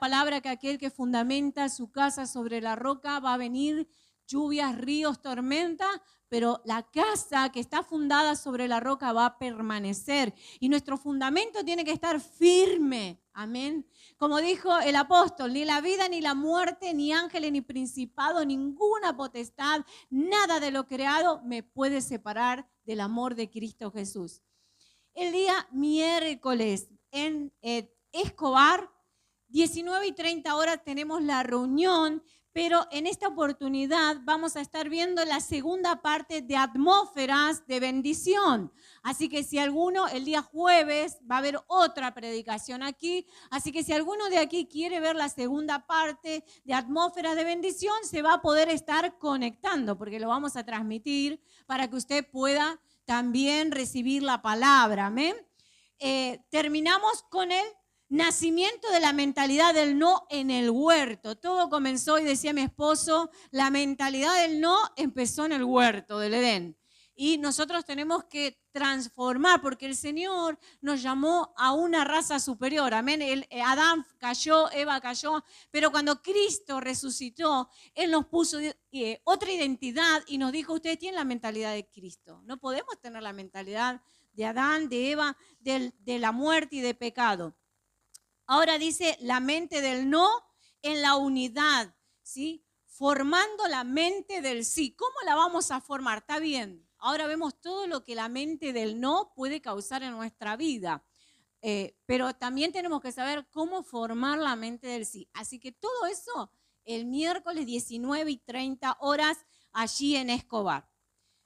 palabra que aquel que fundamenta su casa sobre la roca va a venir lluvias, ríos, tormenta, pero la casa que está fundada sobre la roca va a permanecer. Y nuestro fundamento tiene que estar firme. Amén. Como dijo el apóstol, ni la vida, ni la muerte, ni ángeles, ni principado, ninguna potestad, nada de lo creado me puede separar del amor de Cristo Jesús. El día miércoles en Escobar, 19:30 tenemos la reunión, pero en esta oportunidad vamos a estar viendo la segunda parte de atmósferas de bendición. Así que si alguno, el día jueves va a haber otra predicación aquí, así que si alguno de aquí quiere ver la segunda parte de atmósferas de bendición, se va a poder estar conectando, porque lo vamos a transmitir para que usted pueda también recibir la palabra. Amén. Terminamos con el nacimiento de la mentalidad del no en el huerto. Todo comenzó, y decía mi esposo, la mentalidad del no empezó en el huerto del Edén. Y nosotros tenemos que transformar, porque el Señor nos llamó a una raza superior. Amén. Adán cayó, Eva cayó, pero cuando Cristo resucitó, Él nos puso otra identidad y nos dijo, ustedes tienen la mentalidad de Cristo. No podemos tener la mentalidad de Adán, de Eva, de la muerte y de pecado. Ahora dice la mente del no en la unidad, ¿sí? Formando la mente del sí. ¿Cómo la vamos a formar? Está bien. Ahora vemos todo lo que la mente del no puede causar en nuestra vida. Pero también tenemos que saber cómo formar la mente del sí. Así que todo eso el miércoles 19:30 allí en Escobar.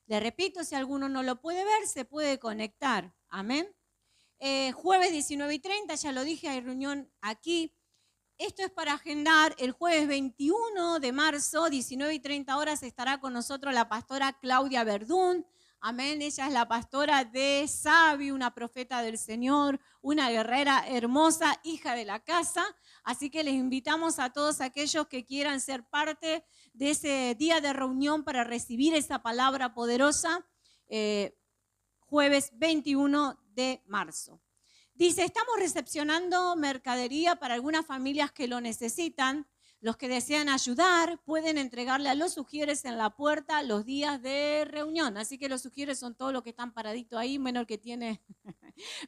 Le repito, si alguno no lo puede ver, se puede conectar. Amén. Jueves 19:30, ya lo dije, hay reunión aquí. Esto es para agendar. El jueves 21 de marzo, 19:30 estará con nosotros la pastora Claudia Verdún. Amén. Ella es la pastora de Sabi, una profeta del Señor, una guerrera hermosa, hija de la casa. Así que les invitamos a todos aquellos que quieran ser parte de ese día de reunión para recibir esa palabra poderosa. Jueves 21 de marzo. Dice, estamos recepcionando mercadería para algunas familias que lo necesitan. Los que desean ayudar pueden entregarle a los sugieres en la puerta los días de reunión. Así que los sugieres son todos los que están paraditos ahí, menos el que tiene,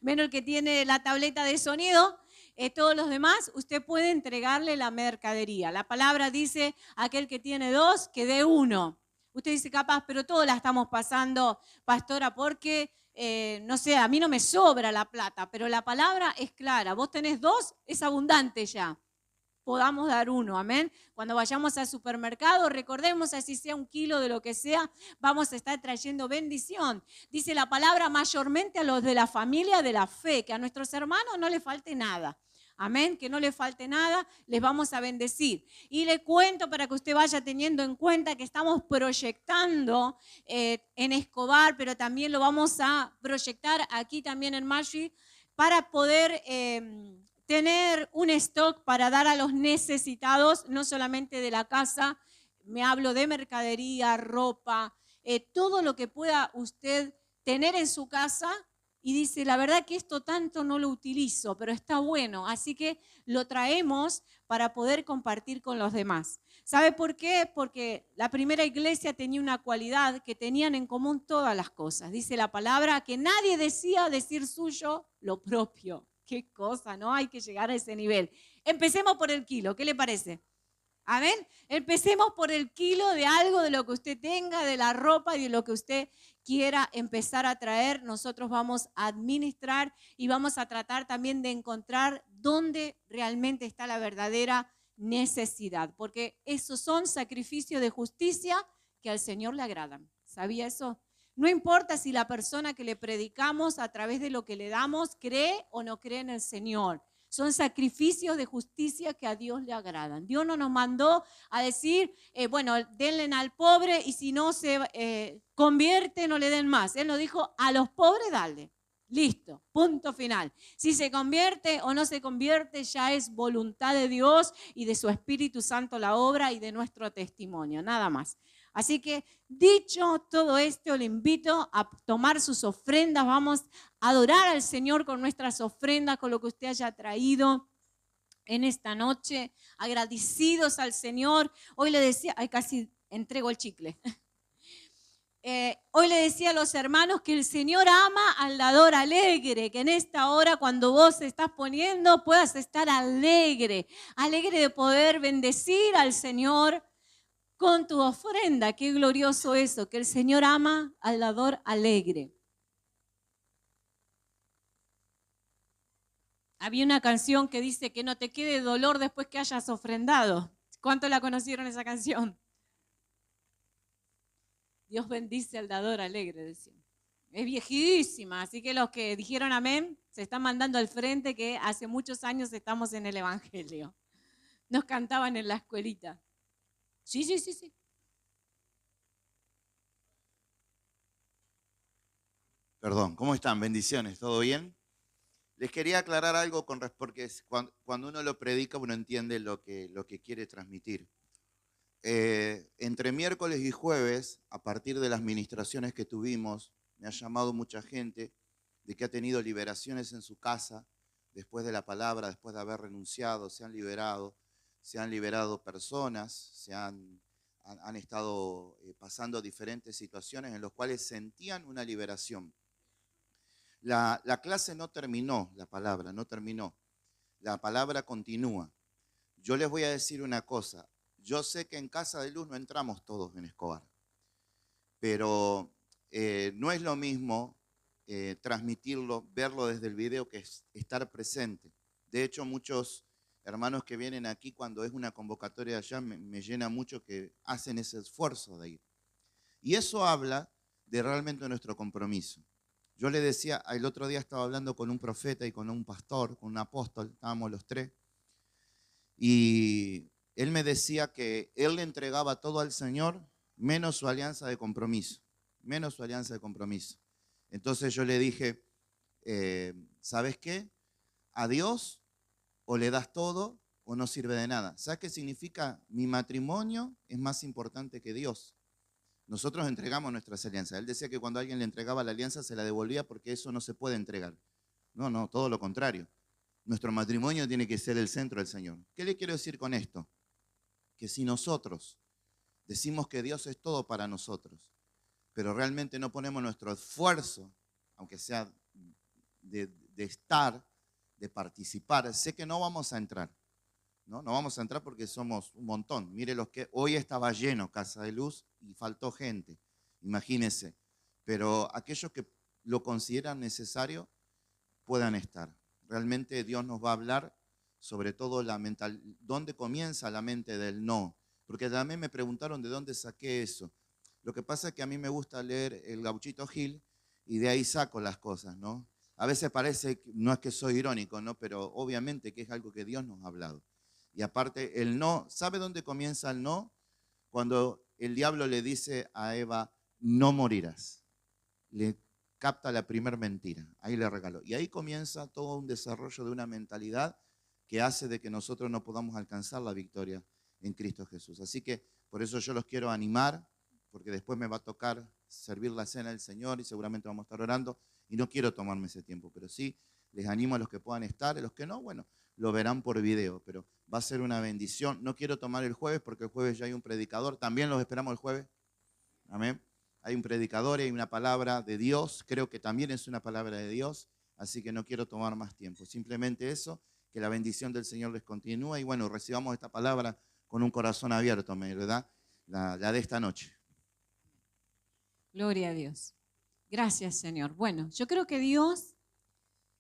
menos el que tiene la tableta de sonido. Todos los demás, usted puede entregarle la mercadería. La palabra dice, aquel que tiene dos, que dé uno. Usted dice, capaz, pero todos la estamos pasando, pastora, porque, no sé, a mí no me sobra la plata, pero la palabra es clara. Vos tenés dos, es abundante ya. Podamos dar uno, amén. Cuando vayamos al supermercado, recordemos, así sea 1 kilo de lo que sea, vamos a estar trayendo bendición. Dice la palabra, mayormente a los de la familia de la fe, que a nuestros hermanos no les falte nada. Amén, que no le falte nada, les vamos a bendecir. Y le cuento para que usted vaya teniendo en cuenta que estamos proyectando en Escobar, pero también lo vamos a proyectar aquí también en Maggi para poder tener un stock para dar a los necesitados, no solamente de la casa, me hablo de mercadería, ropa, todo lo que pueda usted tener en su casa. Y dice, la verdad que esto tanto no lo utilizo, pero está bueno, así que lo traemos para poder compartir con los demás. ¿Sabe por qué? Porque la primera iglesia tenía una cualidad que tenían en común todas las cosas. Dice la palabra que nadie decía decir suyo lo propio. Qué cosa, ¿no? Hay que llegar a ese nivel. Empecemos por el kilo, ¿qué le parece? Amén. Empecemos por el kilo de algo, de lo que usted tenga, de la ropa y de lo que usted quiera empezar a traer. Nosotros vamos a administrar y vamos a tratar también de encontrar dónde realmente está la verdadera necesidad, porque esos son sacrificios de justicia que al Señor le agradan. ¿Sabía eso? No importa si la persona que le predicamos a través de lo que le damos cree o no cree en el Señor. Son sacrificios de justicia que a Dios le agradan. Dios no nos mandó a decir, bueno, denle al pobre y si no se convierte, no le den más. Él nos dijo, a los pobres dale. Listo, punto final. Si se convierte o no se convierte, ya es voluntad de Dios y de su Espíritu Santo la obra y de nuestro testimonio, nada más. Así que, dicho todo esto, le invito a tomar sus ofrendas. Vamos a adorar al Señor con nuestras ofrendas, con lo que usted haya traído. en esta noche, agradecidos al Señor. Hoy le decía, ay, casi entrego el chicle. Hoy le decía a los hermanos que el Señor ama al dador alegre, que en esta hora cuando vos estás poniendo puedas estar alegre, alegre de poder bendecir al Señor con tu ofrenda. Qué glorioso eso, que el Señor ama al dador alegre. Había una canción que dice que no te quede dolor después que hayas ofrendado. ¿Cuántos la conocieron esa canción? Dios bendice al dador alegre, decía. Es viejísima, así que los que dijeron amén se están mandando al frente que hace muchos años estamos en el Evangelio. Nos cantaban en la escuelita. Sí. Perdón, ¿cómo están? Bendiciones, ¿todo bien? Les quería aclarar algo porque cuando uno lo predica uno entiende lo que quiere transmitir. Entre miércoles y jueves, a partir de las ministraciones que tuvimos, me ha llamado mucha gente de que ha tenido liberaciones en su casa después de la palabra, después de haber renunciado, se han liberado personas, han estado pasando diferentes situaciones en las cuales sentían una liberación. La clase no terminó, la palabra no terminó, la palabra continúa. Yo les voy a decir una cosa, yo sé que en Casa de Luz no entramos todos en Escobar, pero no es lo mismo transmitirlo, verlo desde el video que estar presente. De hecho, muchos hermanos que vienen aquí cuando es una convocatoria allá me llena mucho que hacen ese esfuerzo de ir. Y eso habla de realmente nuestro compromiso. Yo le decía, el otro día estaba hablando con un profeta y con un pastor, con un apóstol, estábamos los tres, y él me decía que él le entregaba todo al Señor, menos su alianza de compromiso, Entonces yo le dije, ¿sabes qué? A Dios o le das todo o no sirve de nada. ¿Sabes qué significa? Mi matrimonio es más importante que Dios. Nosotros entregamos nuestras alianzas. Él decía que cuando alguien le entregaba la alianza se la devolvía porque eso no se puede entregar. No, todo lo contrario. Nuestro matrimonio tiene que ser el centro del Señor. ¿Qué le quiero decir con esto? Que si nosotros decimos que Dios es todo para nosotros, pero realmente no ponemos nuestro esfuerzo, aunque sea de estar, de participar, sé que no vamos a entrar. No vamos a entrar porque somos un montón. Mire los que hoy estaba lleno Casa de Luz y faltó gente, imagínense. Pero aquellos que lo consideran necesario puedan estar. Realmente Dios nos va a hablar sobre todo dónde comienza la mente del no. Porque también me preguntaron de dónde saqué eso. Lo que pasa es que a mí me gusta leer el Gauchito Gil y de ahí saco las cosas, ¿no? A veces parece, no es que soy irónico, ¿no? Pero obviamente que es algo que Dios nos ha hablado. Y aparte, el no, ¿sabe dónde comienza el no? Cuando el diablo le dice a Eva, no morirás. Le capta la primer mentira, ahí le regaló. Y ahí comienza todo un desarrollo de una mentalidad que hace de que nosotros no podamos alcanzar la victoria en Cristo Jesús. Así que por eso yo los quiero animar, porque después me va a tocar servir la cena del Señor y seguramente vamos a estar orando y no quiero tomarme ese tiempo, pero sí les animo a los que puedan estar, a los que no, bueno, lo verán por video, pero va a ser una bendición. No quiero tomar el jueves porque el jueves ya hay un predicador, también los esperamos el jueves, amén. Hay un predicador y hay una palabra de Dios, creo que también es una palabra de Dios, así que no quiero tomar más tiempo. Simplemente eso, que la bendición del Señor les continúe y bueno, recibamos esta palabra con un corazón abierto, ¿verdad? La de esta noche. Gloria a Dios. Gracias, Señor. Bueno, yo creo que Dios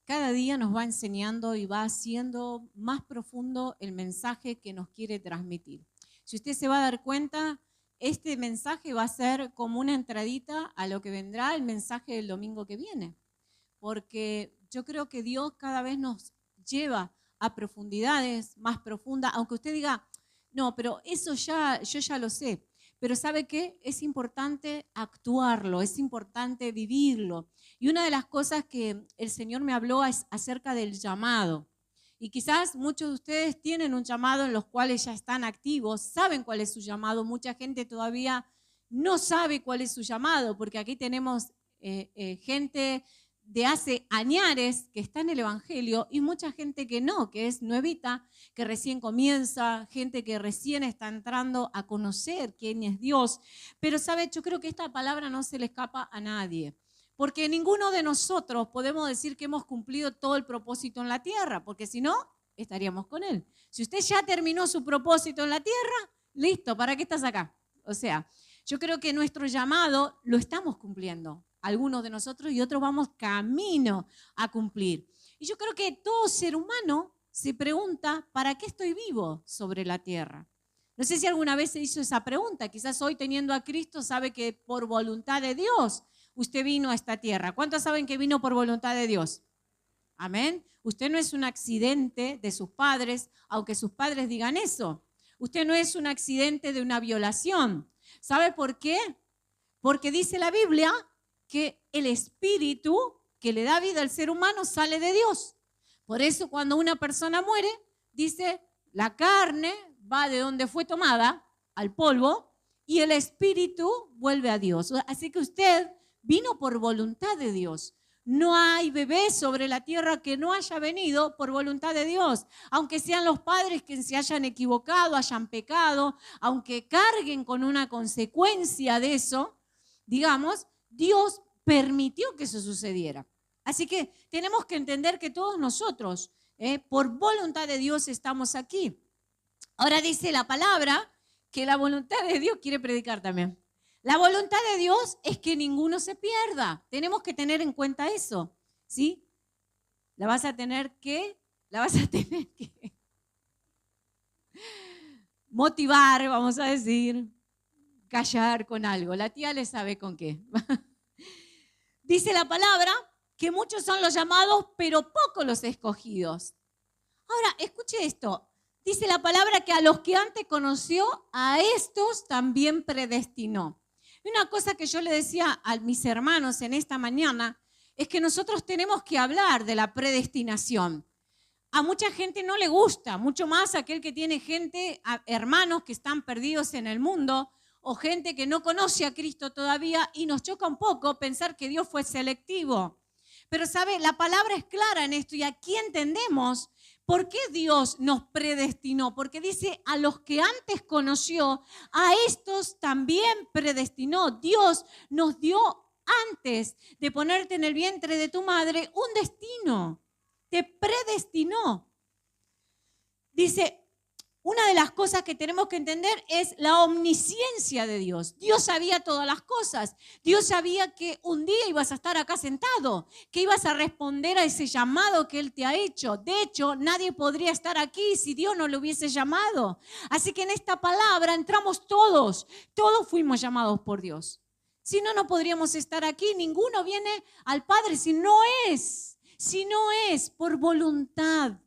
cada día nos va enseñando y va haciendo más profundo el mensaje que nos quiere transmitir. Si usted se va a dar cuenta, este mensaje va a ser como una entradita a lo que vendrá el mensaje del domingo que viene. Porque yo creo que Dios cada vez nos lleva a profundidades más profundas, aunque usted diga, no, pero eso yo ya lo sé. Pero ¿sabe qué? Es importante actuarlo, es importante vivirlo. Y una de las cosas que el Señor me habló es acerca del llamado. Y quizás muchos de ustedes tienen un llamado en los cuales ya están activos, saben cuál es su llamado. Mucha gente todavía no sabe cuál es su llamado, porque aquí tenemos gente de hace añares que está en el Evangelio y mucha gente que no, que es nuevita, que recién comienza, gente que recién está entrando a conocer quién es Dios. Pero, ¿sabe? Yo creo que esta palabra no se le escapa a nadie, porque ninguno de nosotros podemos decir que hemos cumplido todo el propósito en la tierra, porque si no, estaríamos con Él. Si usted ya terminó su propósito en la tierra, listo, ¿para qué estás acá? O sea, yo creo que nuestro llamado lo estamos cumpliendo, algunos de nosotros, y otros vamos camino a cumplir. Y yo creo que todo ser humano se pregunta, ¿para qué estoy vivo sobre la tierra? No sé si alguna vez se hizo esa pregunta. Quizás hoy, teniendo a Cristo, sabe que por voluntad de Dios usted vino a esta tierra. ¿Cuántos saben que vino por voluntad de Dios? Amén. Usted no es un accidente de sus padres, aunque sus padres digan eso. Usted no es un accidente de una violación. ¿Sabe por qué? Porque dice la Biblia que el espíritu que le da vida al ser humano sale de Dios. Por eso cuando una persona muere, dice, la carne va de donde fue tomada, al polvo, y el espíritu vuelve a Dios. Así que usted vino por voluntad de Dios. No hay bebé sobre la tierra que no haya venido por voluntad de Dios. Aunque sean los padres que se hayan equivocado, hayan pecado, aunque carguen con una consecuencia de eso, digamos, Dios permitió que eso sucediera. Así que tenemos que entender que todos nosotros, por voluntad de Dios, estamos aquí. Ahora dice la palabra que la voluntad de Dios, quiere predicar también. La voluntad de Dios es que ninguno se pierda. Tenemos que tener en cuenta eso, ¿sí? La vas a tener que motivar, vamos a decir, callar con algo. La tía le sabe con qué. Dice la palabra que muchos son los llamados, pero pocos los escogidos. Ahora, escuche esto. Dice la palabra que a los que antes conoció, a estos también predestinó. Una cosa que yo le decía a mis hermanos en esta mañana es que nosotros tenemos que hablar de la predestinación. A mucha gente no le gusta, mucho más aquel que tiene hermanos que están perdidos en el mundo o gente que no conoce a Cristo todavía, y nos choca un poco pensar que Dios fue selectivo. Pero, ¿sabe? La palabra es clara en esto y aquí entendemos por qué Dios nos predestinó. Porque dice, a los que antes conoció, a estos también predestinó. Dios nos dio antes de ponerte en el vientre de tu madre un destino. Te predestinó. Dice, una de las cosas que tenemos que entender es la omnisciencia de Dios. Dios sabía todas las cosas. Dios sabía que un día ibas a estar acá sentado, que ibas a responder a ese llamado que Él te ha hecho. De hecho, nadie podría estar aquí si Dios no lo hubiese llamado. Así que en esta palabra entramos todos. Todos fuimos llamados por Dios. Si no, no podríamos estar aquí. Ninguno viene al Padre si no es por voluntad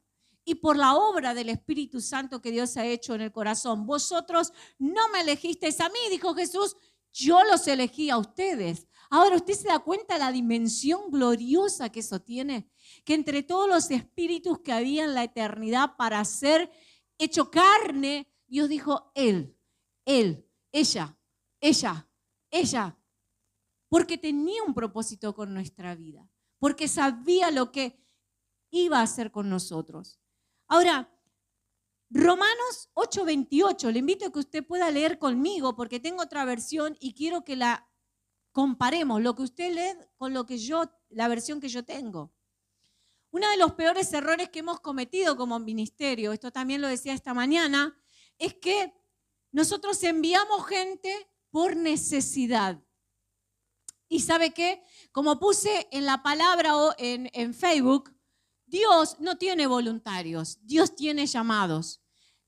y por la obra del Espíritu Santo que Dios ha hecho en el corazón. Vosotros no me elegisteis a mí, dijo Jesús, yo los elegí a ustedes. Ahora, ¿usted se da cuenta de la dimensión gloriosa que eso tiene? Que entre todos los espíritus que había en la eternidad para ser hecho carne, Dios dijo, él, ella, porque tenía un propósito con nuestra vida, porque sabía lo que iba a hacer con nosotros. Ahora, Romanos 8:28, le invito a que usted pueda leer conmigo porque tengo otra versión y quiero que la comparemos, lo que usted lee con la versión que yo tengo. Uno de los peores errores que hemos cometido como ministerio, esto también lo decía esta mañana, es que nosotros enviamos gente por necesidad. ¿Y sabe qué? Como puse en la palabra o en Facebook, Dios no tiene voluntarios, Dios tiene llamados.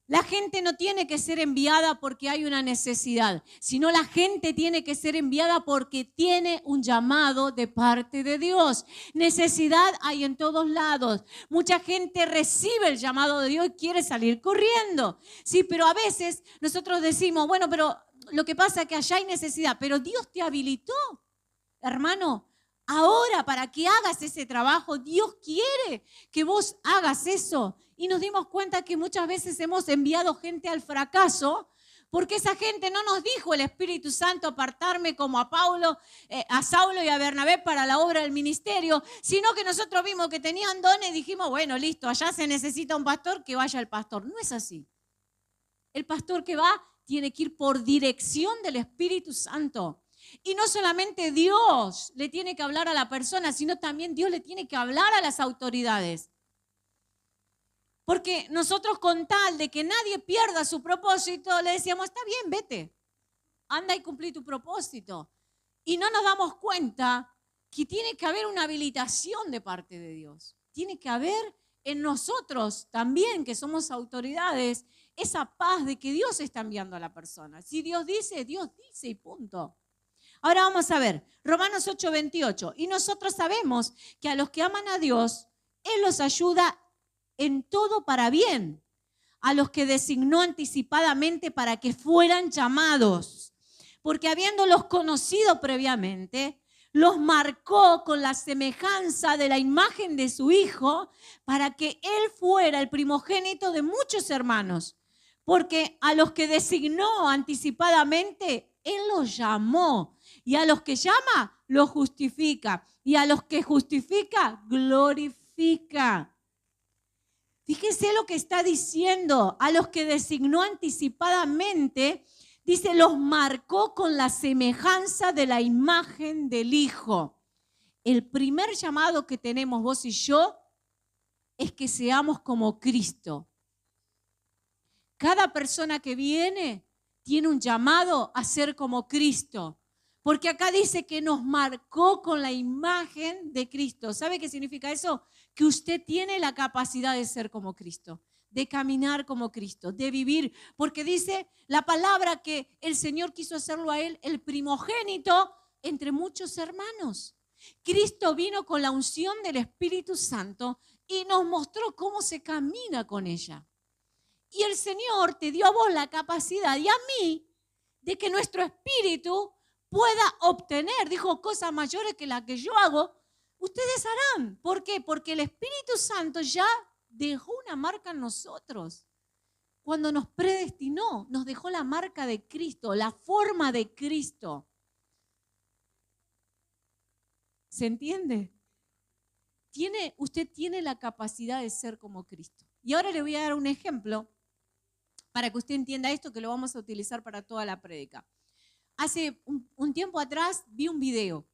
La gente no tiene que ser enviada porque hay una necesidad, sino la gente tiene que ser enviada porque tiene un llamado de parte de Dios. Necesidad hay en todos lados. Mucha gente recibe el llamado de Dios y quiere salir corriendo. Sí, pero a veces nosotros decimos, bueno, pero lo que pasa es que allá hay necesidad, pero Dios te habilitó, hermano. Ahora, para que hagas ese trabajo, Dios quiere que vos hagas eso. Y nos dimos cuenta que muchas veces hemos enviado gente al fracaso Porque esa gente no nos dijo el Espíritu Santo apartarme como a Saulo y a Bernabé para la obra del ministerio, sino que nosotros vimos que tenían dones y dijimos, bueno, listo, allá se necesita un pastor, que vaya el pastor. No es así. El pastor que va tiene que ir por dirección del Espíritu Santo. Y no solamente Dios le tiene que hablar a la persona, sino también Dios le tiene que hablar a las autoridades. Porque nosotros, con tal de que nadie pierda su propósito, le decíamos, está bien, vete, anda y cumplí tu propósito. Y no nos damos cuenta que tiene que haber una habilitación de parte de Dios. Tiene que haber en nosotros también, que somos autoridades, esa paz de que Dios está enviando a la persona. Si Dios dice y punto. Ahora vamos a ver, Romanos 8:28. Y nosotros sabemos que a los que aman a Dios, Él los ayuda en todo para bien, a los que designó anticipadamente para que fueran llamados, porque habiéndolos conocido previamente, los marcó con la semejanza de la imagen de su Hijo, para que Él fuera el primogénito de muchos hermanos. Porque a los que designó anticipadamente, Él los llamó, y a los que llama, los justifica, y a los que justifica, glorifica. Fíjense lo que está diciendo, a los que designó anticipadamente, dice, los marcó con la semejanza de la imagen del Hijo. El primer llamado que tenemos vos y yo es que seamos como Cristo. Cada persona que viene tiene un llamado a ser como Cristo. Porque acá dice que nos marcó con la imagen de Cristo. ¿Sabe qué significa eso? Que usted tiene la capacidad de ser como Cristo, de caminar como Cristo, de vivir. Porque dice la palabra que el Señor quiso hacerlo a Él el primogénito entre muchos hermanos. Cristo vino con la unción del Espíritu Santo y nos mostró cómo se camina con ella. Y el Señor te dio a vos la capacidad y a mí de que nuestro espíritu pueda obtener, dijo, cosas mayores que las que yo hago, ustedes harán. ¿Por qué? Porque el Espíritu Santo ya dejó una marca en nosotros. Cuando nos predestinó, nos dejó la marca de Cristo, la forma de Cristo. ¿Se entiende? Usted tiene la capacidad de ser como Cristo. Y ahora le voy a dar un ejemplo para que usted entienda esto, que lo vamos a utilizar para toda la prédica. Hace un tiempo atrás vi un video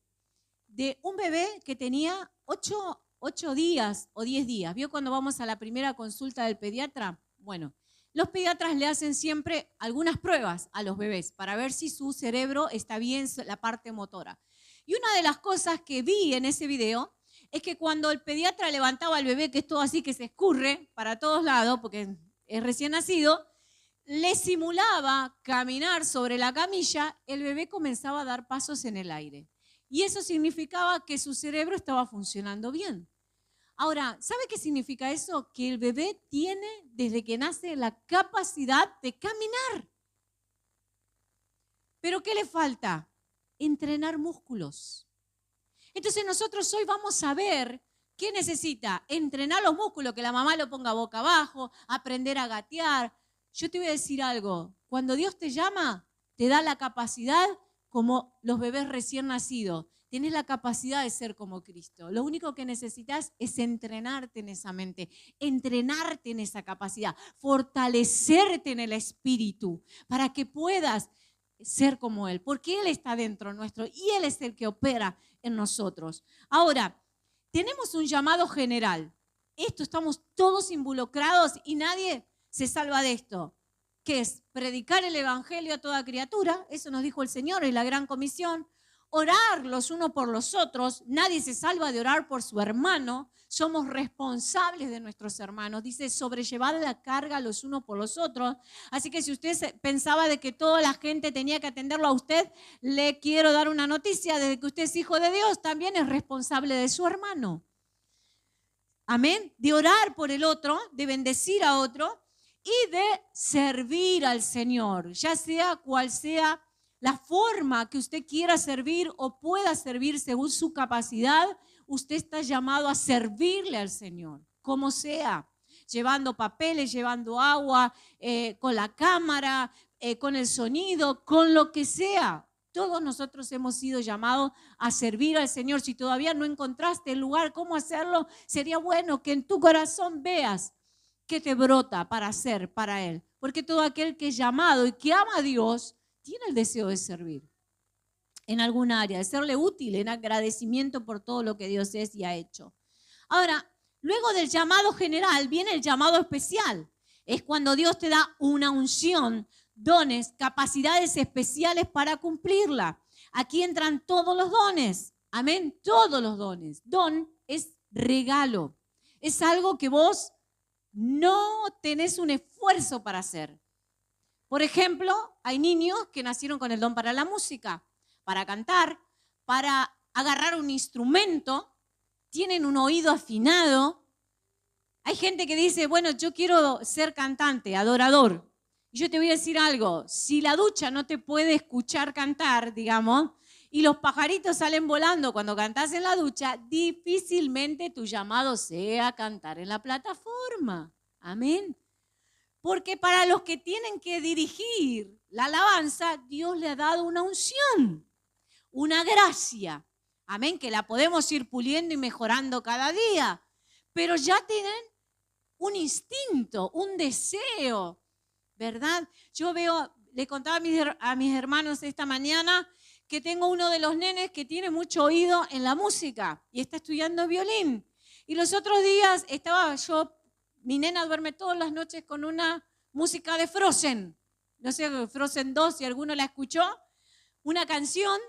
de un bebé que tenía 8 días o 10 días. ¿Vio cuando vamos a la primera consulta del pediatra? Bueno, los pediatras le hacen siempre algunas pruebas a los bebés para ver si su cerebro está bien, la parte motora. Y una de las cosas que vi en ese video es que cuando el pediatra levantaba al bebé, que es todo así que se escurre para todos lados porque es recién nacido, le simulaba caminar sobre la camilla, el bebé comenzaba a dar pasos en el aire. Y eso significaba que su cerebro estaba funcionando bien. Ahora, ¿sabe qué significa eso? Que el bebé tiene, desde que nace, la capacidad de caminar. ¿Pero qué le falta? Entrenar músculos. Entonces nosotros hoy vamos a ver qué necesita. Entrenar los músculos, que la mamá lo ponga boca abajo, aprender a gatear. Yo te voy a decir algo, cuando Dios te llama, te da la capacidad como los bebés recién nacidos. Tienes la capacidad de ser como Cristo. Lo único que necesitas es entrenarte en esa mente, entrenarte en esa capacidad, fortalecerte en el espíritu para que puedas ser como Él, porque Él está dentro nuestro y Él es el que opera en nosotros. Ahora, tenemos un llamado general. Esto estamos todos involucrados y nadie se salva de esto, que es predicar el evangelio a toda criatura, eso nos dijo el Señor en la gran comisión, orar los unos por los otros, nadie se salva de orar por su hermano, somos responsables de nuestros hermanos, dice sobrellevar la carga los unos por los otros, así que si usted pensaba de que toda la gente tenía que atenderlo a usted, le quiero dar una noticia, desde que usted es hijo de Dios, también es responsable de su hermano. Amén, de orar por el otro, de bendecir a otro, y de servir al Señor, ya sea cual sea la forma que usted quiera servir o pueda servir según su capacidad, usted está llamado a servirle al Señor, como sea. llevando papeles, llevando agua, con la cámara, con el sonido, con lo que sea. Todos nosotros hemos sido llamados a servir al Señor. Si todavía no encontraste el lugar, cómo hacerlo, sería bueno que en tu corazón veas qué te brota para hacer para Él. Porque todo aquel que es llamado y que ama a Dios, tiene el deseo de servir en alguna área, de serle útil en agradecimiento por todo lo que Dios es y ha hecho. Ahora, luego del llamado general viene el llamado especial. Es cuando Dios te da una unción, dones, capacidades especiales para cumplirla. Aquí entran todos los dones. Amén, todos los dones. Don es regalo. Es algo que vos no tenés un esfuerzo para hacer. Por ejemplo, hay niños que nacieron con el don para la música, para cantar, para agarrar un instrumento, tienen un oído afinado. Hay gente que dice, bueno, yo quiero ser cantante, adorador. Y yo te voy a decir algo, si la ducha no te puede escuchar cantar, digamos, y los pajaritos salen volando cuando cantás en la ducha, difícilmente tu llamado sea cantar en la plataforma. Amén. Porque para los que tienen que dirigir la alabanza, Dios le ha dado una unción, una gracia. Amén, que la podemos ir puliendo y mejorando cada día. Pero ya tienen un instinto, un deseo, ¿verdad? Yo veo, le contaba a mis hermanos esta mañana que tengo uno de los nenes que tiene mucho oído en la música y está estudiando violín. Y los otros días mi nena duerme todas las noches con una música de Frozen. No sé, Frozen 2, si alguno la escuchó. Una canción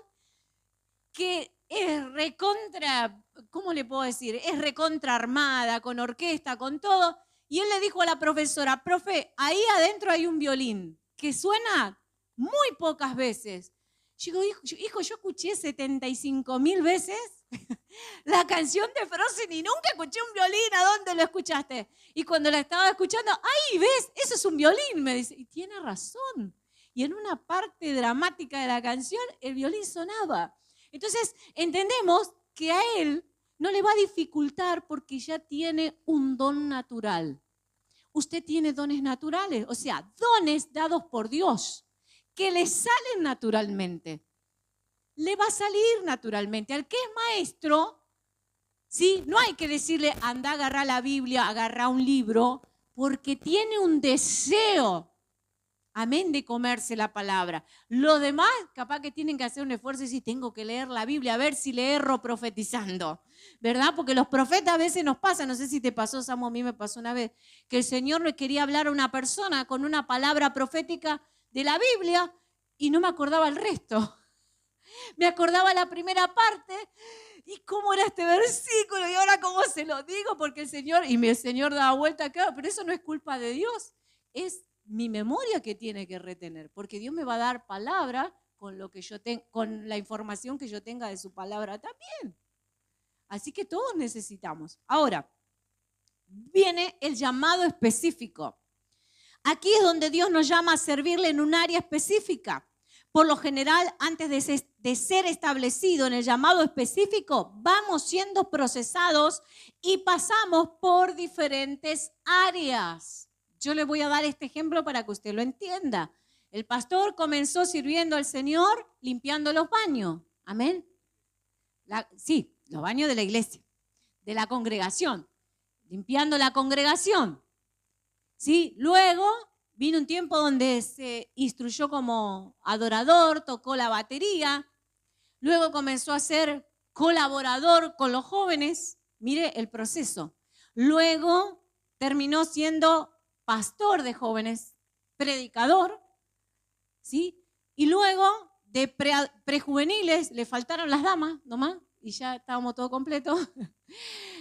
que es recontra, ¿cómo le puedo decir? Es recontra armada, con orquesta, con todo. Y él le dijo a la profesora, profe, ahí adentro hay un violín que suena muy pocas veces. Yo digo, hijo, yo escuché 75.000 veces la canción de Frozen y nunca escuché un violín. ¿A dónde lo escuchaste? Y cuando la estaba escuchando, ¡ay, ves! Eso es un violín, me dice. Y tiene razón. Y en una parte dramática de la canción, el violín sonaba. Entonces, entendemos que a él no le va a dificultar porque ya tiene un don natural. Usted tiene dones naturales, o sea, dones dados por Dios, que le salen naturalmente. Le va a salir naturalmente. Al que es maestro, ¿sí? No hay que decirle, anda, agarra la Biblia, agarra un libro, porque tiene un deseo, amén, de comerse la palabra. Los demás, capaz que tienen que hacer un esfuerzo y decir, tengo que leer la Biblia, a ver si le erro profetizando, ¿verdad? Porque los profetas a veces nos pasan, no sé si te pasó, Samu, a mí me pasó una vez, que el Señor le quería hablar a una persona con una palabra profética de la Biblia y no me acordaba el resto. Me acordaba la primera parte y cómo era este versículo y ahora cómo se lo digo porque el Señor daba vuelta acá, pero eso no es culpa de Dios, es mi memoria que tiene que retener, porque Dios me va a dar palabra con lo que yo con la información que yo tenga de su palabra también. Así que todos necesitamos. Ahora, viene el llamado específico. Aquí es donde Dios nos llama a servirle en un área específica. Por lo general, antes de ser establecido en el llamado específico, vamos siendo procesados y pasamos por diferentes áreas. Yo le voy a dar este ejemplo para que usted lo entienda. El pastor comenzó sirviendo al Señor limpiando los baños. Amén. Sí, los baños de la iglesia, de la congregación. Limpiando la congregación. ¿Sí? Luego vino un tiempo donde se instruyó como adorador, tocó la batería. Luego comenzó a ser colaborador con los jóvenes. Mire el proceso. Luego terminó siendo pastor de jóvenes, predicador. ¿Sí? Y luego de prejuveniles, le faltaron las damas nomás y ya estábamos todo completo.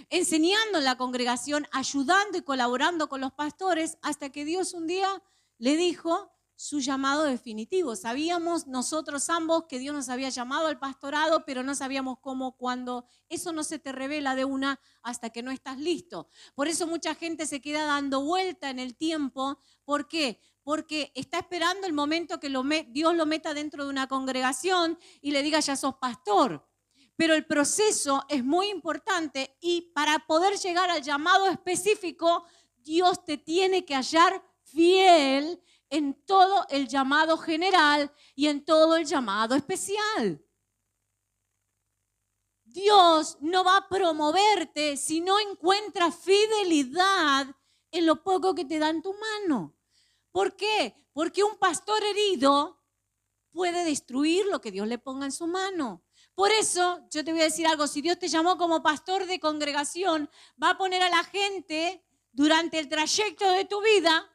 Enseñando en la congregación, ayudando y colaborando con los pastores, hasta que Dios un día le dijo su llamado definitivo. Sabíamos nosotros ambos que Dios nos había llamado al pastorado, pero no sabíamos cómo, cuándo. Eso no se te revela de una hasta que no estás listo. Por eso mucha gente se queda dando vuelta en el tiempo. ¿Por qué? Porque está esperando el momento que Dios lo meta dentro de una congregación y le diga, ya sos pastor. Pero el proceso es muy importante y para poder llegar al llamado específico, Dios te tiene que hallar fiel en todo el llamado general y en todo el llamado especial. Dios no va a promoverte si no encuentras fidelidad en lo poco que te da en tu mano. ¿Por qué? Porque un pastor herido puede destruir lo que Dios le ponga en su mano. Por eso, yo te voy a decir algo, si Dios te llamó como pastor de congregación, va a poner a la gente durante el trayecto de tu vida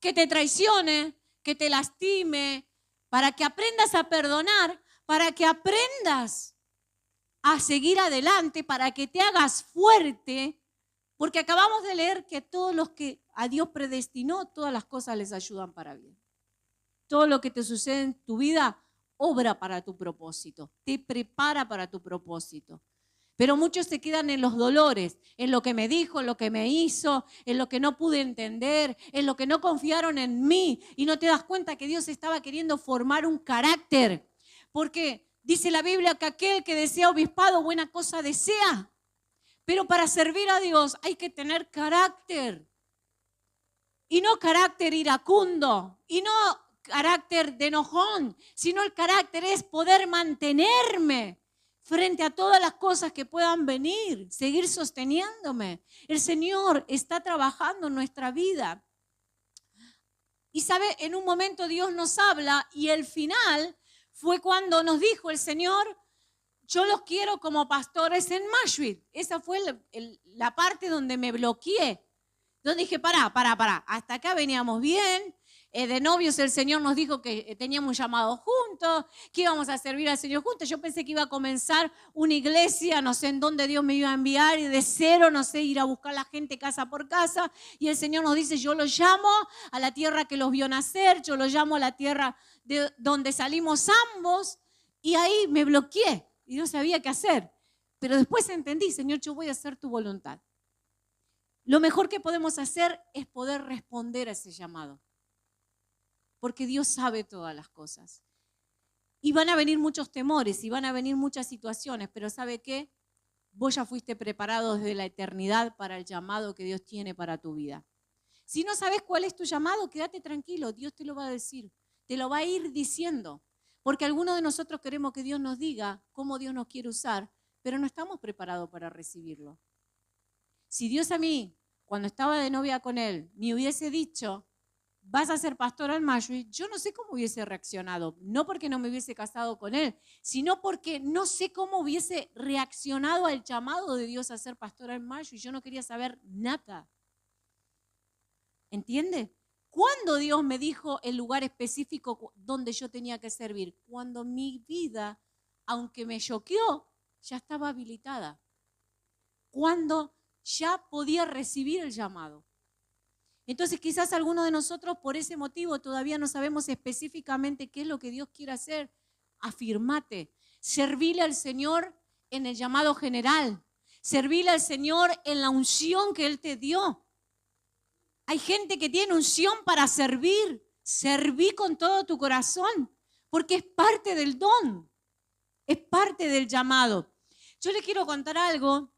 que te traicione, que te lastime, para que aprendas a perdonar, para que aprendas a seguir adelante, para que te hagas fuerte, porque acabamos de leer que todos los que a Dios predestinó, todas las cosas les ayudan para bien. Todo lo que te sucede en tu vida obra para tu propósito, te prepara para tu propósito. Pero muchos se quedan en los dolores, en lo que me dijo, en lo que me hizo, en lo que no pude entender, en lo que no confiaron en mí. Y no te das cuenta que Dios estaba queriendo formar un carácter. Porque dice la Biblia que aquel que desea obispado, buena cosa desea. Pero para servir a Dios hay que tener carácter. Y no carácter iracundo, y no carácter de enojón, sino el carácter es poder mantenerme frente a todas las cosas que puedan venir, seguir sosteniéndome. El Señor está trabajando en nuestra vida. Y sabe, en un momento Dios nos habla y el final fue cuando nos dijo el Señor, yo los quiero como pastores en Mashville. Esa fue la parte donde me bloqueé. Donde dije, pará, hasta acá veníamos bien. De novios el Señor nos dijo que teníamos un llamado juntos, que íbamos a servir al Señor juntos. Yo pensé que iba a comenzar una iglesia, no sé en dónde Dios me iba a enviar, y de cero, no sé, ir a buscar a la gente casa por casa. Y el Señor nos dice, yo los llamo a la tierra que los vio nacer, yo los llamo a la tierra de donde salimos ambos. Y ahí me bloqueé y no sabía qué hacer. Pero después entendí, Señor, yo voy a hacer tu voluntad. Lo mejor que podemos hacer es poder responder a ese llamado. Porque Dios sabe todas las cosas. Y van a venir muchos temores y van a venir muchas situaciones, pero ¿sabe qué? Vos ya fuiste preparado desde la eternidad para el llamado que Dios tiene para tu vida. Si no sabes cuál es tu llamado, quédate tranquilo, Dios te lo va a decir, te lo va a ir diciendo. Porque algunos de nosotros queremos que Dios nos diga cómo Dios nos quiere usar, pero no estamos preparados para recibirlo. Si Dios a mí, cuando estaba de novia con Él, me hubiese dicho, vas a ser pastor en Mashville, yo no sé cómo hubiese reaccionado. No porque no me hubiese casado con Él, sino porque no sé cómo hubiese reaccionado al llamado de Dios a ser pastora en Mashville. Yo no quería saber nada. ¿Entiende? ¿Cuándo Dios me dijo el lugar específico donde yo tenía que servir? Cuando mi vida, aunque me choqueó, ya estaba habilitada. Cuando ya podía recibir el llamado. Entonces quizás algunos de nosotros por ese motivo todavía no sabemos específicamente qué es lo que Dios quiere hacer. Afirmate, servirle al Señor en el llamado general, servirle al Señor en la unción que Él te dio. Hay gente que tiene unción para servir, serví con todo tu corazón, porque es parte del don, es parte del llamado. Yo les quiero contar algo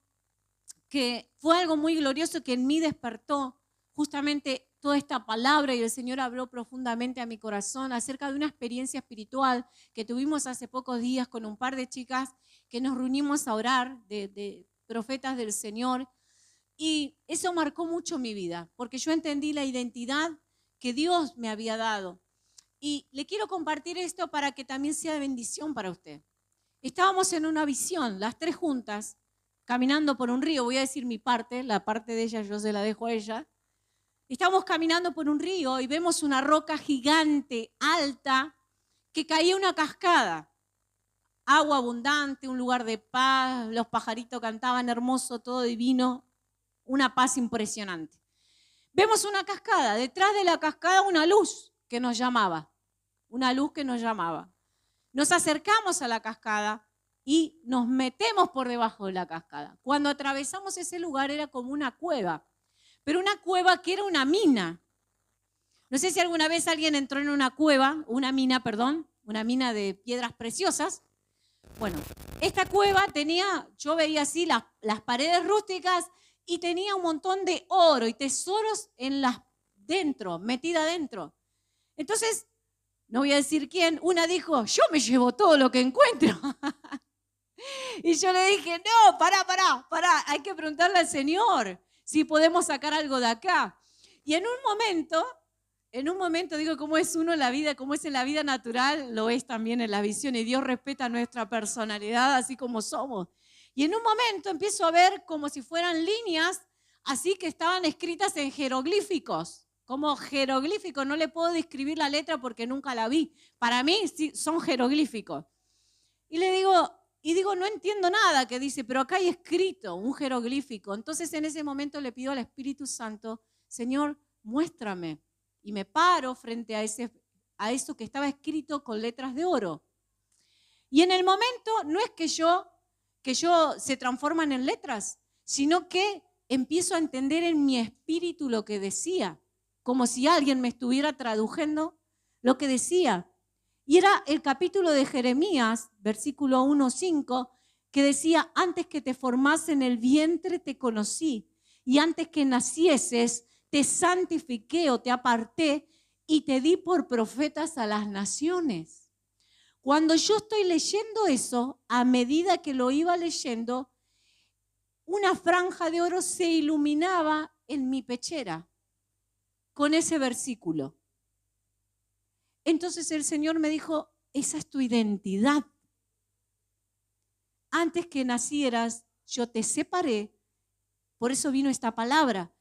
que fue algo muy glorioso que en mí despertó justamente toda esta palabra, y el Señor habló profundamente a mi corazón acerca de una experiencia espiritual que tuvimos hace pocos días con un par de chicas que nos reunimos a orar de profetas del Señor, y eso marcó mucho mi vida porque yo entendí la identidad que Dios me había dado. Y le quiero compartir esto para que también sea de bendición para usted. Estábamos en una visión, las tres juntas, caminando por un río. Voy a decir mi parte, la parte de ella yo se la dejo a ella. Estábamos caminando por un río y vemos una roca gigante, alta, que caía una cascada. Agua abundante, un lugar de paz, los pajaritos cantaban hermoso, todo divino, una paz impresionante. Vemos una cascada, detrás de la cascada una luz que nos llamaba, una luz que nos llamaba. Nos acercamos a la cascada y nos metemos por debajo de la cascada. Cuando atravesamos ese lugar era como una cueva, pero una cueva que era una mina. No sé si alguna vez alguien entró en una cueva, una mina de piedras preciosas. Bueno, esta cueva tenía, yo veía así las paredes rústicas y tenía un montón de oro y tesoros metida adentro. Entonces, no voy a decir quién, una dijo, yo me llevo todo lo que encuentro. Y yo le dije, no, pará, hay que preguntarle al Señor si podemos sacar algo de acá. Y en un momento digo, cómo es uno en la vida, cómo es en la vida natural, lo es también en la visión. Y Dios respeta nuestra personalidad así como somos. Y en un momento empiezo a ver como si fueran líneas así que estaban escritas en jeroglíficos. Como jeroglíficos, no le puedo describir la letra porque nunca la vi. Para mí sí, son jeroglíficos. Y digo, no entiendo nada que dice, pero acá hay escrito un jeroglífico. Entonces en ese momento le pido al Espíritu Santo, Señor, muéstrame. Y me paro frente a eso que estaba escrito con letras de oro. Y en el momento no es que yo se transforman en letras, sino que empiezo a entender en mi espíritu lo que decía, como si alguien me estuviera traduciendo lo que decía. Y era el capítulo de Jeremías, versículo 1:5, que decía, antes que te formase en el vientre te conocí, y antes que nacieses te santifiqué o te aparté y te di por profetas a las naciones. Cuando yo estoy leyendo eso, a medida que lo iba leyendo, una franja de oro se iluminaba en mi pechera con ese versículo. Entonces el Señor me dijo, esa es tu identidad. Antes que nacieras, yo te separé, por eso vino esta palabra,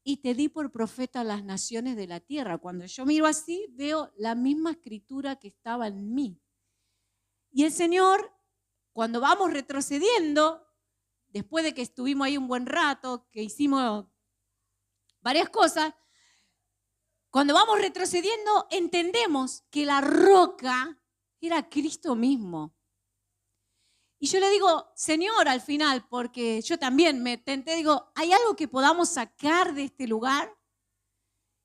y te di por profeta a las naciones de la tierra. Cuando yo miro así, veo la misma escritura que estaba en mí. Y el Señor, cuando vamos retrocediendo, después de que estuvimos ahí un buen rato, que hicimos varias cosas, cuando vamos retrocediendo, entendemos que la roca era Cristo mismo. Y yo le digo, Señor, al final, porque yo también me tenté, digo, ¿hay algo que podamos sacar de este lugar?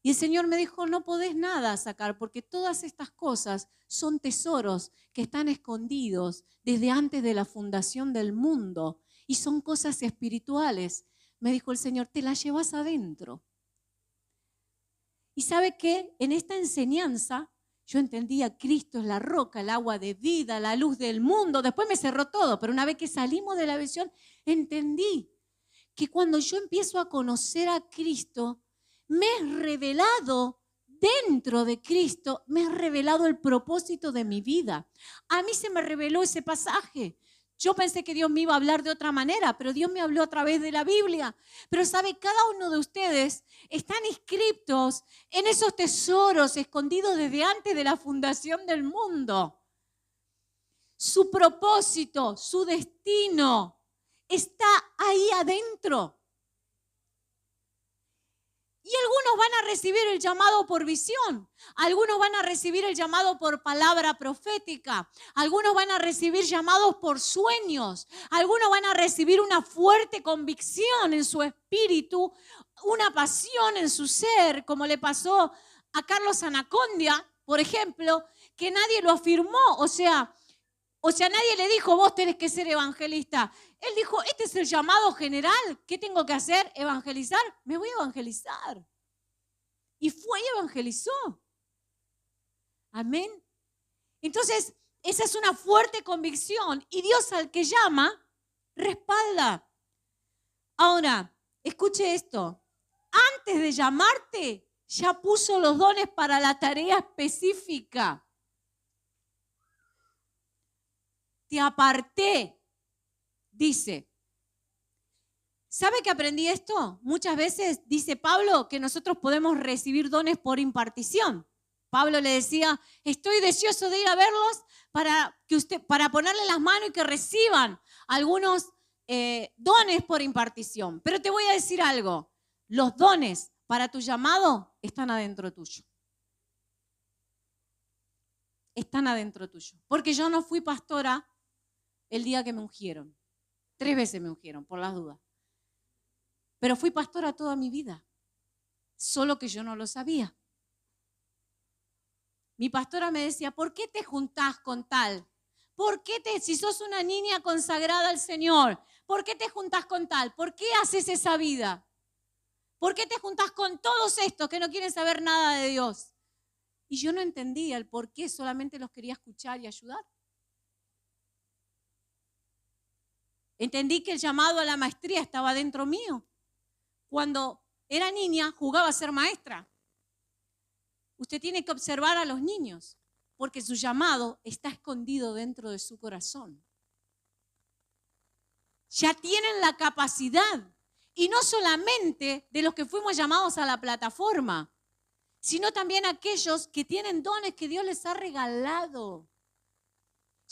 Y el Señor me dijo, no podés nada sacar, porque todas estas cosas son tesoros que están escondidos desde antes de la fundación del mundo. Y son cosas espirituales. Me dijo el Señor, te las llevas adentro. Y ¿sabe qué? En esta enseñanza yo entendía Cristo es la roca, el agua de vida, la luz del mundo. Después me cerró todo, pero una vez que salimos de la visión, entendí que cuando yo empiezo a conocer a Cristo, me es revelado dentro de Cristo, me es revelado el propósito de mi vida. A mí se me reveló ese pasaje. Yo pensé que Dios me iba a hablar de otra manera, pero Dios me habló a través de la Biblia. Pero sabe, cada uno de ustedes están inscritos en esos tesoros escondidos desde antes de la fundación del mundo. Su propósito, su destino está ahí adentro. Y algunos van a recibir el llamado por visión, algunos van a recibir el llamado por palabra profética, algunos van a recibir llamados por sueños, algunos van a recibir una fuerte convicción en su espíritu, una pasión en su ser, como le pasó a Carlos Anacondia, por ejemplo, que nadie lo afirmó, o sea, nadie le dijo, vos tenés que ser evangelista. Él dijo, este es el llamado general. ¿Qué tengo que hacer? ¿Evangelizar? Me voy a evangelizar. Y fue y evangelizó. Amén. Entonces, esa es una fuerte convicción. Y Dios al que llama, respalda. Ahora, escuche esto. Antes de llamarte, ya puso los dones para la tarea específica. Te aparté, dice. ¿Sabe que aprendí esto? Muchas veces dice Pablo que nosotros podemos recibir dones por impartición. Pablo le decía, estoy deseoso de ir a verlos para ponerle las manos y que reciban algunos dones por impartición. Pero te voy a decir algo, los dones para tu llamado están adentro tuyo. Están adentro tuyo. Porque yo no fui pastora el día que me ungieron. 3 veces me ungieron, por las dudas. Pero fui pastora toda mi vida. Solo que yo no lo sabía. Mi pastora me decía, ¿por qué te juntás con tal? ¿Por qué si sos una niña consagrada al Señor? ¿por qué te juntas con tal? ¿Por qué haces esa vida? ¿Por qué te juntas con todos estos que no quieren saber nada de Dios? Y yo no entendía el por qué, solamente los quería escuchar y ayudar. Entendí que el llamado a la maestría estaba dentro mío. Cuando era niña, jugaba a ser maestra. Usted tiene que observar a los niños, porque su llamado está escondido dentro de su corazón. Ya tienen la capacidad, y no solamente de los que fuimos llamados a la plataforma, sino también aquellos que tienen dones que Dios les ha regalado.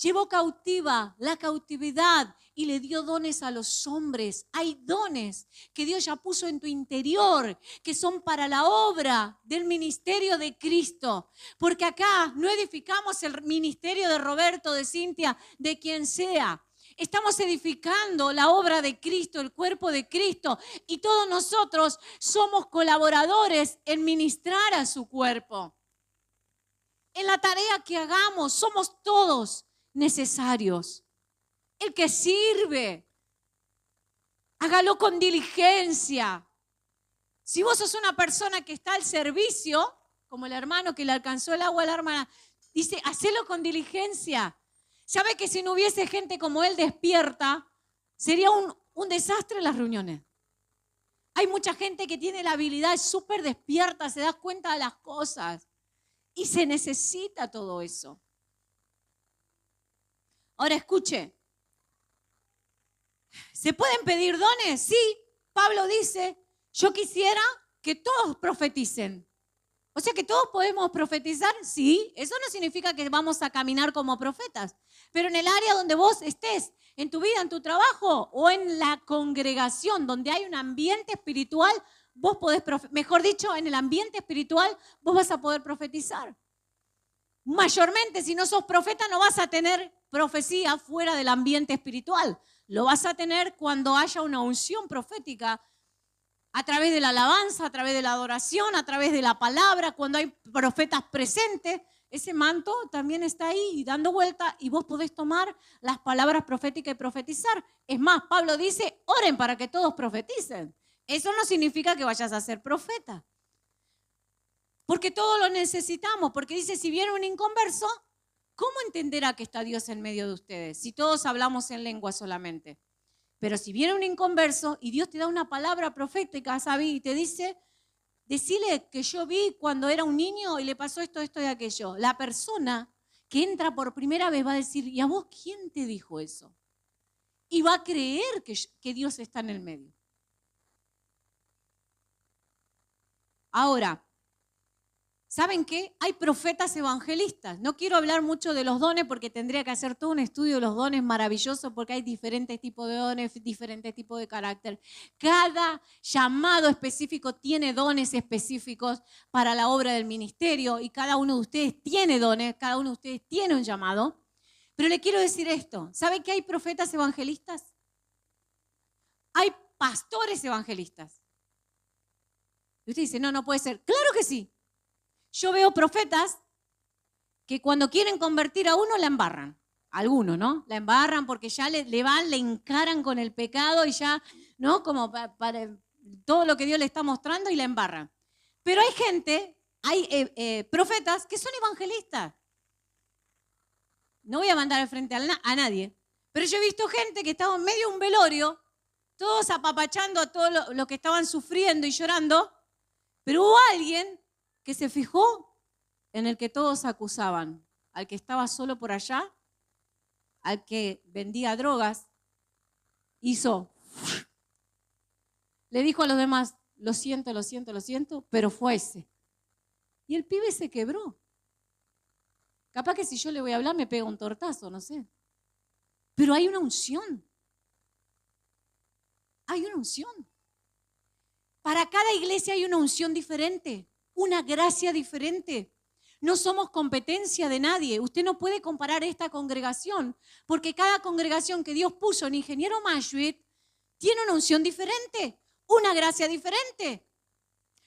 Llevó cautiva la cautividad y le dio dones a los hombres. Hay dones que Dios ya puso en tu interior, que son para la obra del ministerio de Cristo. Porque acá no edificamos el ministerio de Roberto, de Cintia, de quien sea. Estamos edificando la obra de Cristo, el cuerpo de Cristo. Y todos nosotros somos colaboradores en ministrar a su cuerpo. En la tarea que hagamos, somos todos necesarios. El que sirve, hágalo con diligencia. Si vos sos una persona que está al servicio, como el hermano que le alcanzó el agua a la hermana, dice, hacelo con diligencia. ¿Sabe que si no hubiese gente como él despierta, sería un desastre en las reuniones? Hay mucha gente que tiene la habilidad, es súper despierta, se da cuenta de las cosas. Y se necesita todo eso. Ahora escuche, ¿se pueden pedir dones? Sí, Pablo dice, yo quisiera que todos profeticen. O sea que todos podemos profetizar, sí, eso no significa que vamos a caminar como profetas, pero en el área donde vos estés, en tu vida, en tu trabajo o en la congregación donde hay un ambiente espiritual, vos podés, mejor dicho, en el ambiente espiritual vos vas a poder profetizar. Mayormente, si no sos profeta, no vas a tener profecía fuera del ambiente espiritual. Lo vas a tener cuando haya una unción profética a través de la alabanza, a través de la adoración, a través de la palabra, cuando hay profetas presentes. Ese manto también está ahí dando vuelta y vos podés tomar las palabras proféticas y profetizar. Es más, Pablo dice, oren para que todos profeticen. Eso no significa que vayas a ser profeta. Porque todos lo necesitamos, porque dice, si viene un inconverso, ¿cómo entenderá que está Dios en medio de ustedes? Si todos hablamos en lengua solamente. Pero si viene un inconverso y Dios te da una palabra profética, ¿sabes? Y te dice, decile que yo vi cuando era un niño y le pasó esto, esto y aquello. La persona que entra por primera vez va a decir, ¿y a vos quién te dijo eso? Y va a creer que Dios está en el medio. Ahora, ¿saben qué? Hay profetas evangelistas. No quiero hablar mucho de los dones porque tendría que hacer todo un estudio de los dones maravilloso porque hay diferentes tipos de dones, diferentes tipos de carácter. Cada llamado específico tiene dones específicos para la obra del ministerio y cada uno de ustedes tiene dones, cada uno de ustedes tiene un llamado. Pero le quiero decir esto. ¿Saben que hay profetas evangelistas? Hay pastores evangelistas. Y usted dice, no puede ser. ¡Claro que sí! Yo veo profetas que cuando quieren convertir a uno la embarran. Algunos, ¿no? La embarran porque ya le encaran con el pecado y ya, ¿no? Como para todo lo que Dios le está mostrando y la embarran. Pero hay gente, hay profetas que son evangelistas. No voy a mandar al frente a nadie, pero yo he visto gente que estaba en medio de un velorio, todos apapachando a todos los que estaban sufriendo y llorando, pero hubo alguien que se fijó en el que todos acusaban, al que estaba solo por allá, al que vendía drogas, le dijo a los demás, lo siento, pero fue ese. Y el pibe se quebró. Capaz que si yo le voy a hablar me pega un tortazo, no sé. Pero hay una unción. Hay una unción. Para cada iglesia hay una unción diferente. Una gracia diferente. No somos competencia de nadie. Usted no puede comparar esta congregación porque cada congregación que Dios puso en Ingeniero Mashuit tiene una unción diferente, una gracia diferente.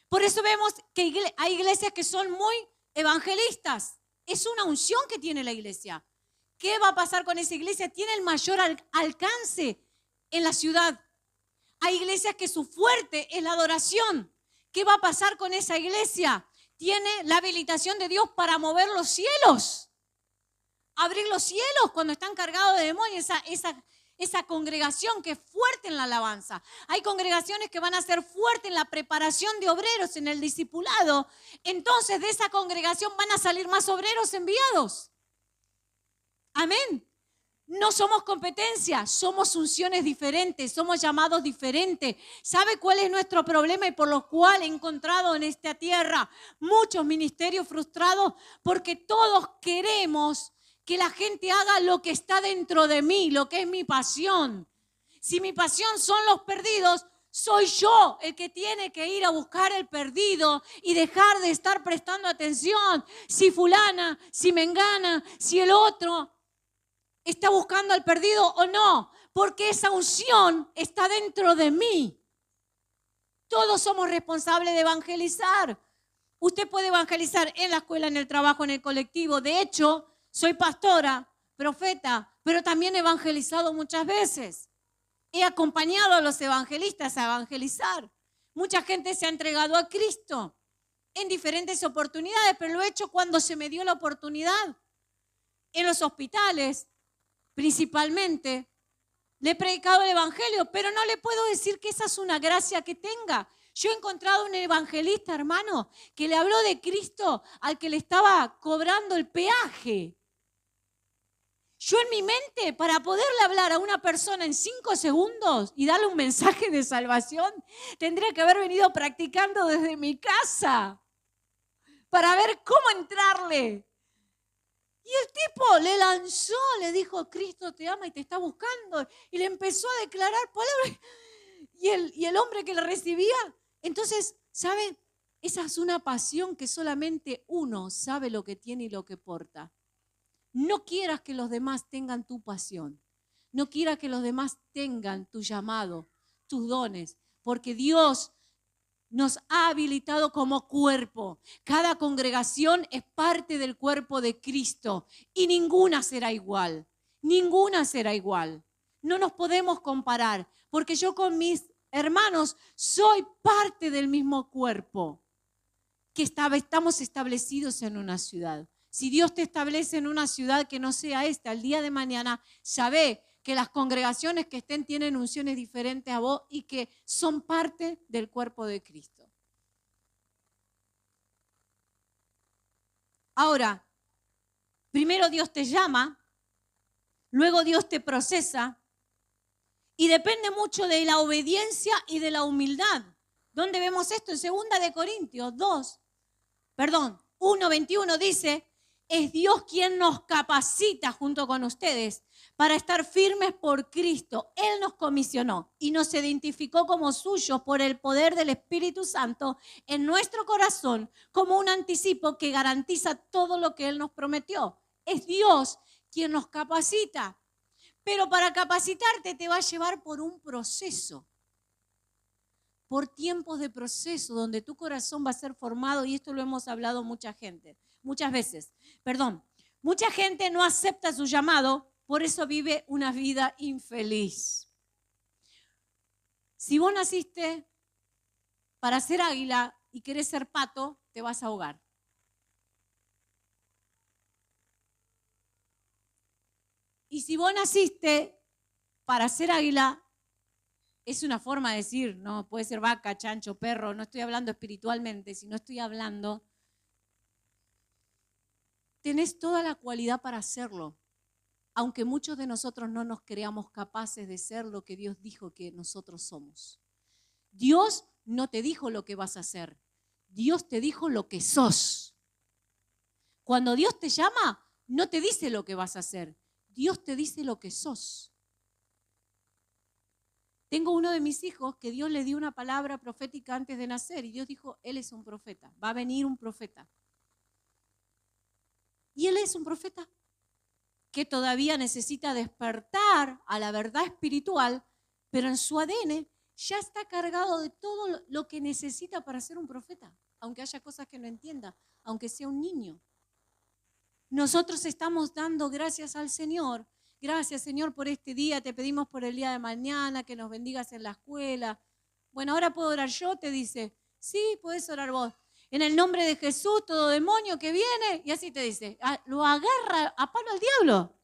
Por eso vemos que hay iglesias que son muy evangelistas. Es una unción que tiene la iglesia. ¿Qué va a pasar con esa iglesia? Tiene el mayor alcance en la ciudad. Hay iglesias que su fuerte es la adoración. ¿Qué va a pasar con esa iglesia? Tiene la habilitación de Dios para mover los cielos. Abrir los cielos cuando están cargados de demonios. Esa congregación que es fuerte en la alabanza. Hay congregaciones que van a ser fuertes en la preparación de obreros, en el discipulado. Entonces de esa congregación van a salir más obreros enviados. Amén. No somos competencia, somos unciones diferentes, somos llamados diferentes. ¿Sabe cuál es nuestro problema y por lo cual he encontrado en esta tierra muchos ministerios frustrados? Porque todos queremos que la gente haga lo que está dentro de mí, lo que es mi pasión. Si mi pasión son los perdidos, soy yo el que tiene que ir a buscar el perdido y dejar de estar prestando atención. Si fulana, si mengana, si el otro está buscando al perdido o no, porque esa unción está dentro de mí. Todos somos responsables de evangelizar. Usted puede evangelizar en la escuela, en el trabajo, en el colectivo. De hecho, soy pastora, profeta, pero también he evangelizado muchas veces. He acompañado a los evangelistas a evangelizar. Mucha gente se ha entregado a Cristo en diferentes oportunidades, pero lo he hecho cuando se me dio la oportunidad. En los hospitales, principalmente, le he predicado el evangelio, pero no le puedo decir que esa es una gracia que tenga. Yo he encontrado un evangelista, hermano, que le habló de Cristo al que le estaba cobrando el peaje. Yo en mi mente, para poderle hablar a una persona en 5 segundos y darle un mensaje de salvación, tendría que haber venido practicando desde mi casa para ver cómo entrarle. Y el tipo le lanzó, le dijo, Cristo te ama y te está buscando. Y le empezó a declarar palabras. Y el hombre que le recibía, entonces, ¿saben? Esa es una pasión que solamente uno sabe lo que tiene y lo que porta. No quieras que los demás tengan tu pasión. No quieras que los demás tengan tu llamado, tus dones. Porque Dios nos ha habilitado como cuerpo. Cada congregación es parte del cuerpo de Cristo y ninguna será igual. Ninguna será igual. No nos podemos comparar porque yo con mis hermanos soy parte del mismo cuerpo que estamos establecidos en una ciudad. Si Dios te establece en una ciudad que no sea esta, el día de mañana, sabe que las congregaciones que estén tienen unciones diferentes a vos y que son parte del cuerpo de Cristo. Ahora, primero Dios te llama, luego Dios te procesa y depende mucho de la obediencia y de la humildad. ¿Dónde vemos esto? En 2 Corintios 1:21 dice, es Dios quien nos capacita junto con ustedes para estar firmes por Cristo. Él nos comisionó y nos identificó como suyos por el poder del Espíritu Santo en nuestro corazón como un anticipo que garantiza todo lo que Él nos prometió. Es Dios quien nos capacita. Pero para capacitarte te va a llevar por un proceso, por tiempos de proceso donde tu corazón va a ser formado, y esto lo hemos hablado muchas veces. Mucha gente no acepta su llamado, por eso vive una vida infeliz. Si vos naciste para ser águila y querés ser pato, te vas a ahogar. Y si vos naciste para ser águila, es una forma de decir, no, puede ser vaca, chancho, perro, no estoy hablando espiritualmente, sino estoy hablando, tenés toda la cualidad para hacerlo, aunque muchos de nosotros no nos creamos capaces de ser lo que Dios dijo que nosotros somos. Dios no te dijo lo que vas a hacer, Dios te dijo lo que sos. Cuando Dios te llama, no te dice lo que vas a hacer, Dios te dice lo que sos. Tengo uno de mis hijos que Dios le dio una palabra profética antes de nacer y Dios dijo, él es un profeta, va a venir un profeta. Y él es un profeta que todavía necesita despertar a la verdad espiritual, pero en su ADN ya está cargado de todo lo que necesita para ser un profeta, aunque haya cosas que no entienda, aunque sea un niño. Nosotros estamos dando gracias al Señor Gracias, Señor, por este día. Te pedimos por el día de mañana, que nos bendigas en la escuela. Bueno, ahora puedo orar yo, te dice. Sí, podés orar vos. En el nombre de Jesús, todo demonio que viene, y así te dice. Lo agarra a palo al diablo.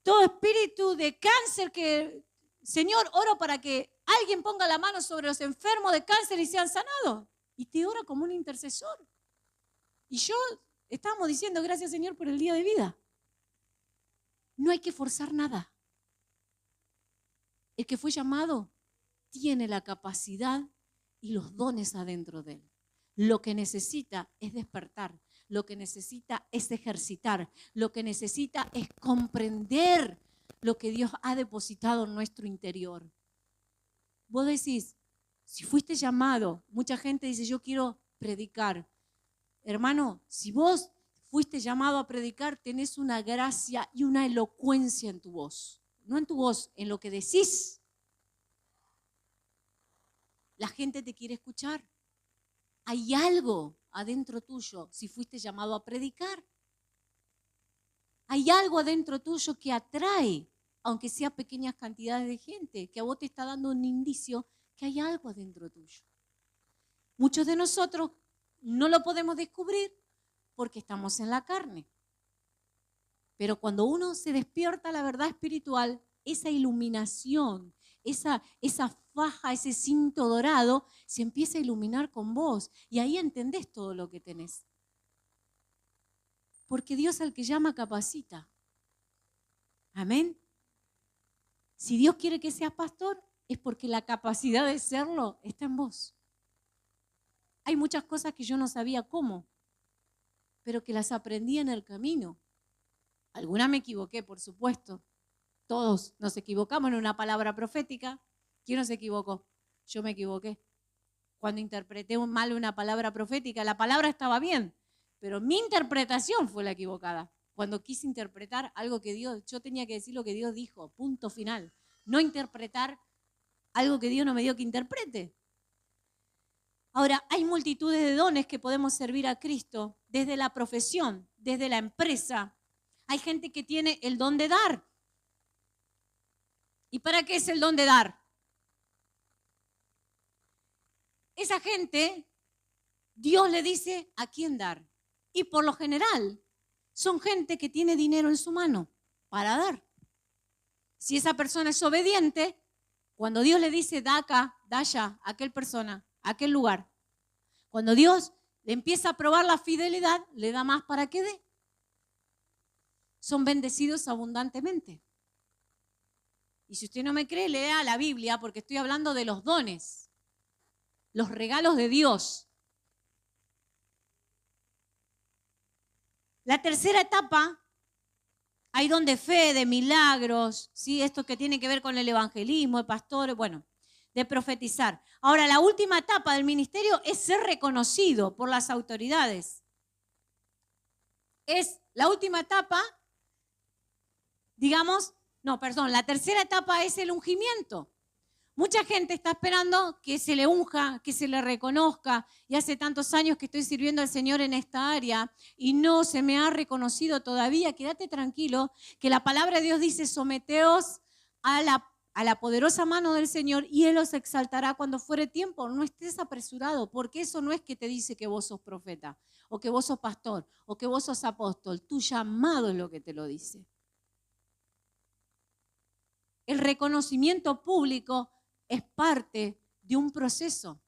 Todo espíritu de cáncer que, Señor, oro para que alguien ponga la mano sobre los enfermos de cáncer y sean sanados. Y te ora como un intercesor. Y yo estábamos diciendo, gracias, Señor, por el día de vida. No hay que forzar nada. El que fue llamado tiene la capacidad y los dones adentro de él. Lo que necesita es despertar, lo que necesita es ejercitar, lo que necesita es comprender lo que Dios ha depositado en nuestro interior. Vos decís, si fuiste llamado, mucha gente dice, yo quiero predicar. Hermano, si vos fuiste llamado a predicar, tenés una gracia y una elocuencia en tu voz. No en tu voz, en lo que decís. La gente te quiere escuchar. Hay algo adentro tuyo si fuiste llamado a predicar. Hay algo adentro tuyo que atrae, aunque sea pequeñas cantidades de gente, que a vos te está dando un indicio que hay algo adentro tuyo. Muchos de nosotros no lo podemos descubrir porque estamos en la carne. Pero cuando uno se despierta a la verdad espiritual, esa iluminación, esa faja, ese cinto dorado, se empieza a iluminar con vos. Y ahí entendés todo lo que tenés. Porque Dios al que llama capacita. Amén. Si Dios quiere que seas pastor, es porque la capacidad de serlo está en vos. Hay muchas cosas que yo no sabía cómo, pero que las aprendí en el camino. Algunas me equivoqué, por supuesto. Todos nos equivocamos en una palabra profética. ¿Quién no se equivocó? Yo me equivoqué. Cuando interpreté mal una palabra profética, la palabra estaba bien, pero mi interpretación fue la equivocada. Cuando quise interpretar algo que Dios, yo tenía que decir lo que Dios dijo, punto final. No interpretar algo que Dios no me dio que interprete. Ahora, hay multitudes de dones que podemos servir a Cristo desde la profesión, desde la empresa. Hay gente que tiene el don de dar. ¿Y para qué es el don de dar? Esa gente, Dios le dice a quién dar. Y por lo general, son gente que tiene dinero en su mano para dar. Si esa persona es obediente, cuando Dios le dice, da acá, da allá, a aquel persona, a aquel lugar, cuando Dios le empieza a probar la fidelidad, le da más para que dé. Son bendecidos abundantemente. Y si usted no me cree, lea la Biblia, porque estoy hablando de los dones, los regalos de Dios. La tercera etapa, hay don de fe, de milagros, ¿sí? Esto que tiene que ver con el evangelismo, el pastor, bueno, de profetizar. Ahora, la última etapa del ministerio es ser reconocido por las autoridades. Es la última etapa, la tercera etapa es el ungimiento. Mucha gente está esperando que se le unja, que se le reconozca. Y hace tantos años que estoy sirviendo al Señor en esta área y no se me ha reconocido todavía. Quédate tranquilo, que la palabra de Dios dice, someteos a la poderosa mano del Señor y Él os exaltará cuando fuere tiempo. No estés apresurado, porque eso no es que te dice que vos sos profeta, o que vos sos pastor, o que vos sos apóstol. Tu llamado es lo que te lo dice. El reconocimiento público es parte de un proceso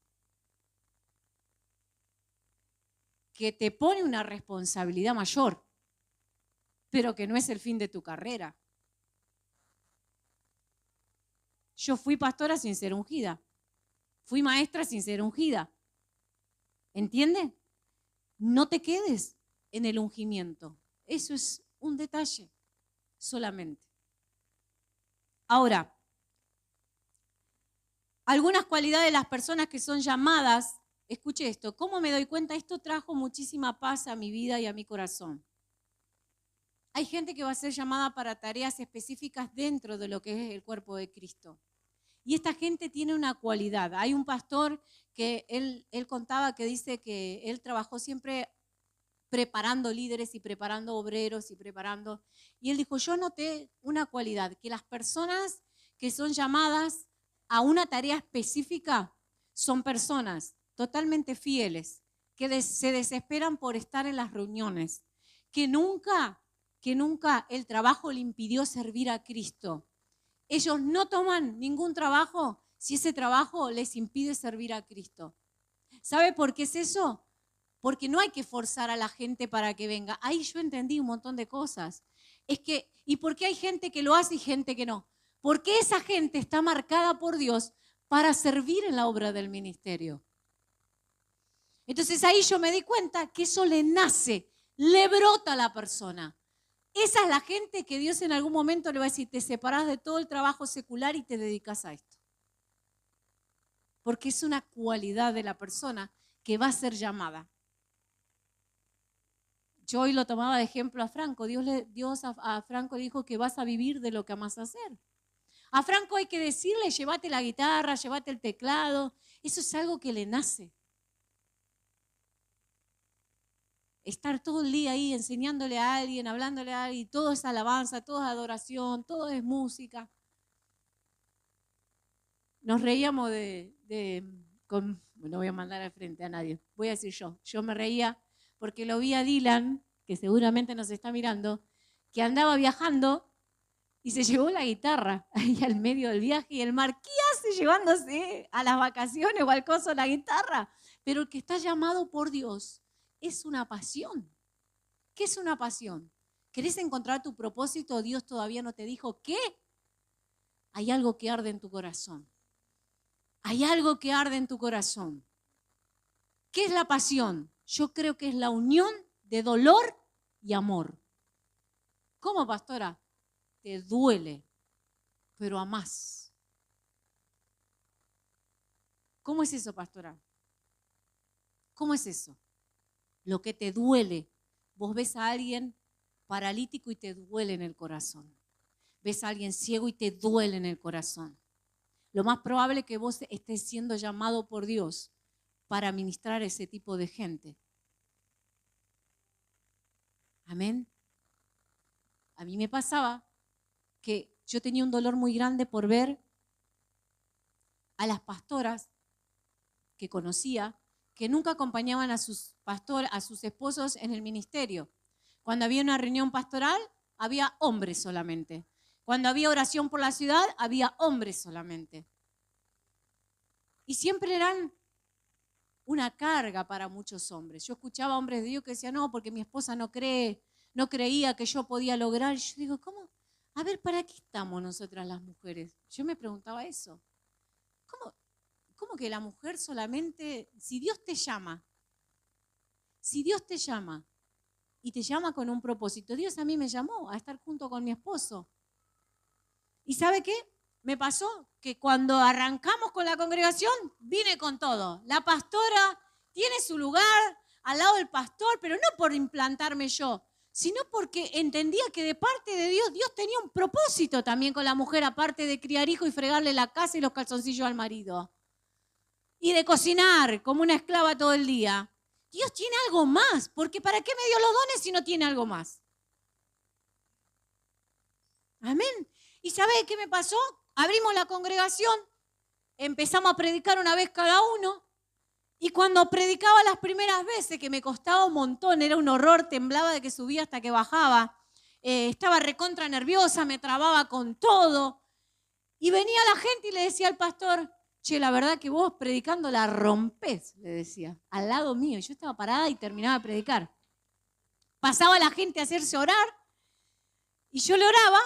que te pone una responsabilidad mayor, pero que no es el fin de tu carrera. Yo fui pastora sin ser ungida. Fui maestra sin ser ungida. ¿Entiende? No te quedes en el ungimiento. Eso es un detalle solamente. Ahora, algunas cualidades de las personas que son llamadas, escuche esto, ¿cómo me doy cuenta? Esto trajo muchísima paz a mi vida y a mi corazón. Hay gente que va a ser llamada para tareas específicas dentro de lo que es el cuerpo de Cristo. Y esta gente tiene una cualidad. Hay un pastor que él contaba que dice que él trabajó siempre preparando líderes y preparando obreros y preparando. Y él dijo, yo noté una cualidad, que las personas que son llamadas a una tarea específica son personas totalmente fieles, que se desesperan por estar en las reuniones, que nunca el trabajo le impidió servir a Cristo. Ellos no toman ningún trabajo si ese trabajo les impide servir a Cristo. ¿Sabe por qué es eso? Porque no hay que forzar a la gente para que venga. Ahí yo entendí un montón de cosas. ¿Y por qué hay gente que lo hace y gente que no? Porque esa gente está marcada por Dios para servir en la obra del ministerio. Entonces ahí yo me di cuenta que eso le nace, le brota a la persona. Esa es la gente que Dios en algún momento le va a decir, te separás de todo el trabajo secular y te dedicas a esto. Porque es una cualidad de la persona que va a ser llamada. Yo hoy lo tomaba de ejemplo a Franco. Dios a Franco dijo que vas a vivir de lo que amas hacer. A Franco hay que decirle, llévate la guitarra, llévate el teclado. Eso es algo que le nace. Estar todo el día ahí enseñándole a alguien, hablándole a alguien, todo es alabanza, todo es adoración, todo es música. Nos reíamos no voy a mandar al frente a nadie, voy a decir yo me reía porque lo vi a Dylan, que seguramente nos está mirando, que andaba viajando y se llevó la guitarra ahí al medio del viaje y el mar, ¿qué hace llevándose a las vacaciones o al coso la guitarra? Pero el que está llamado por Dios es una pasión. ¿Qué es una pasión? ¿Querés encontrar tu propósito? Dios todavía no te dijo qué. Hay algo que arde en tu corazón. Hay algo que arde en tu corazón. ¿Qué es la pasión? Yo creo que es la unión de dolor y amor. ¿Cómo, pastora? Te duele, pero amás. ¿Cómo es eso, pastora? ¿Cómo es eso? Lo que te duele. Vos ves a alguien paralítico y te duele en el corazón. Ves a alguien ciego y te duele en el corazón. Lo más probable es que vos estés siendo llamado por Dios para ministrar a ese tipo de gente. Amén. A mí me pasaba que yo tenía un dolor muy grande por ver a las pastoras que conocía que nunca acompañaban a sus esposos en el ministerio. Cuando había una reunión pastoral, había hombres solamente. Cuando había oración por la ciudad, había hombres solamente. Y siempre eran una carga para muchos hombres. Yo escuchaba hombres de Dios que decían, no, porque mi esposa no creía que yo podía lograr. Y yo digo, ¿cómo? A ver, ¿para qué estamos nosotras las mujeres? Yo me preguntaba eso. ¿Cómo que la mujer solamente, si Dios te llama y te llama con un propósito, Dios a mí me llamó a estar junto con mi esposo. ¿Y sabe qué? Me pasó que cuando arrancamos con la congregación, vine con todo. La pastora tiene su lugar al lado del pastor, pero no por implantarme yo, sino porque entendía que de parte de Dios, Dios tenía un propósito también con la mujer, aparte de criar hijos y fregarle la casa y los calzoncillos al marido. Y de cocinar como una esclava todo el día. Dios tiene algo más, porque ¿para qué me dio los dones si no tiene algo más? Amén. ¿Y sabe qué me pasó? Abrimos la congregación, empezamos a predicar una vez cada uno, y cuando predicaba las primeras veces, que me costaba un montón, era un horror, temblaba de que subía hasta que bajaba, estaba recontra nerviosa, me trababa con todo, y venía la gente y le decía al pastor, che, la verdad que vos predicando la rompés, le decía, al lado mío. Yo estaba parada y terminaba de predicar. Pasaba la gente a hacerse orar y yo le oraba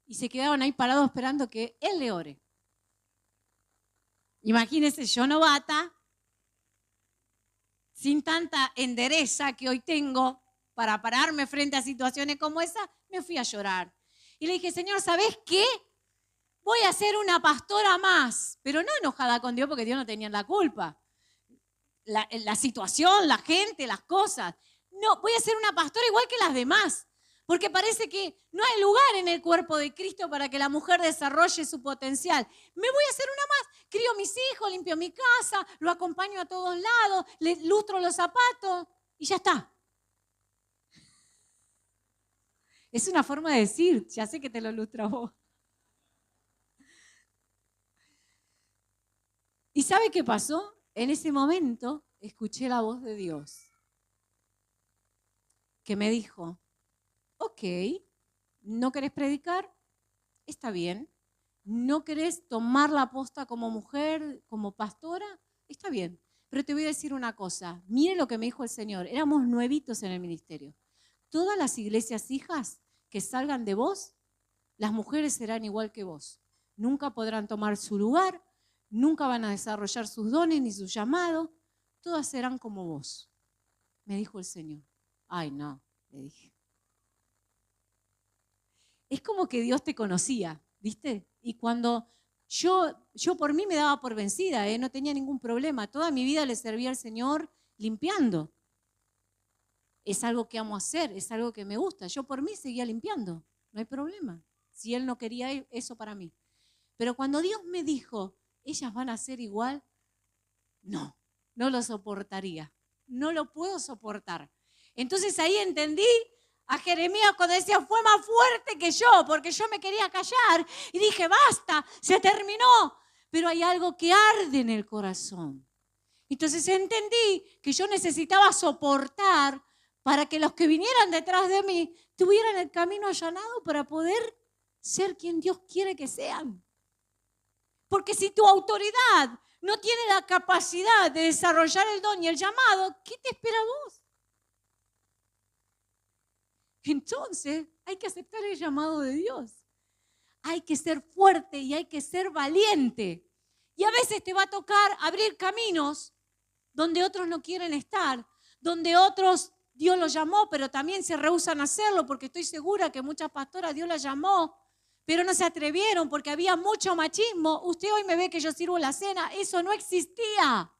y se quedaban ahí parados esperando que él le ore. Imagínense, yo novata, sin tanta endereza que hoy tengo para pararme frente a situaciones como esa, me fui a llorar. Y le dije, Señor, ¿sabés qué? Voy a ser una pastora más, pero no enojada con Dios porque Dios no tenía la culpa. La situación, la gente, las cosas. No, voy a ser una pastora igual que las demás, porque parece que no hay lugar en el cuerpo de Cristo para que la mujer desarrolle su potencial. Me voy a hacer una más. Crío mis hijos, limpio mi casa, lo acompaño a todos lados, le lustro los zapatos y ya está. Es una forma de decir, ya sé que te lo ilustra vos. ¿Y sabe qué pasó? En ese momento escuché la voz de Dios que me dijo, ok, ¿no querés predicar? Está bien. ¿No querés tomar la posta como mujer, como pastora? Está bien. Pero te voy a decir una cosa. Mire lo que me dijo el Señor. Éramos nuevitos en el ministerio. Todas las iglesias hijas que salgan de vos, las mujeres serán igual que vos. Nunca podrán tomar su lugar, nunca van a desarrollar sus dones ni su llamado. Todas serán como vos, me dijo el Señor. Ay, no, le dije. Es como que Dios te conocía, ¿viste? Y cuando yo por mí me daba por vencida, no tenía ningún problema. Toda mi vida le servía al Señor limpiando. Es algo que amo hacer, es algo que me gusta. Yo por mí seguía limpiando, no hay problema. Si Él no quería eso para mí. Pero cuando Dios me dijo, ellas van a ser igual, no lo soportaría. No lo puedo soportar. Entonces ahí entendí a Jeremías cuando decía, fue más fuerte que yo, porque yo me quería callar. Y dije, basta, se terminó. Pero hay algo que arde en el corazón. Entonces entendí que yo necesitaba soportar para que los que vinieran detrás de mí tuvieran el camino allanado para poder ser quien Dios quiere que sean. Porque si tu autoridad no tiene la capacidad de desarrollar el don y el llamado, ¿qué te espera a vos? Entonces hay que aceptar el llamado de Dios. Hay que ser fuerte y hay que ser valiente. Y a veces te va a tocar abrir caminos donde otros no quieren estar, donde otros Dios los llamó, pero también se rehúsan a hacerlo, porque estoy segura que muchas pastoras Dios las llamó, pero no se atrevieron porque había mucho machismo. Usted hoy me ve que yo sirvo la cena, eso no existía.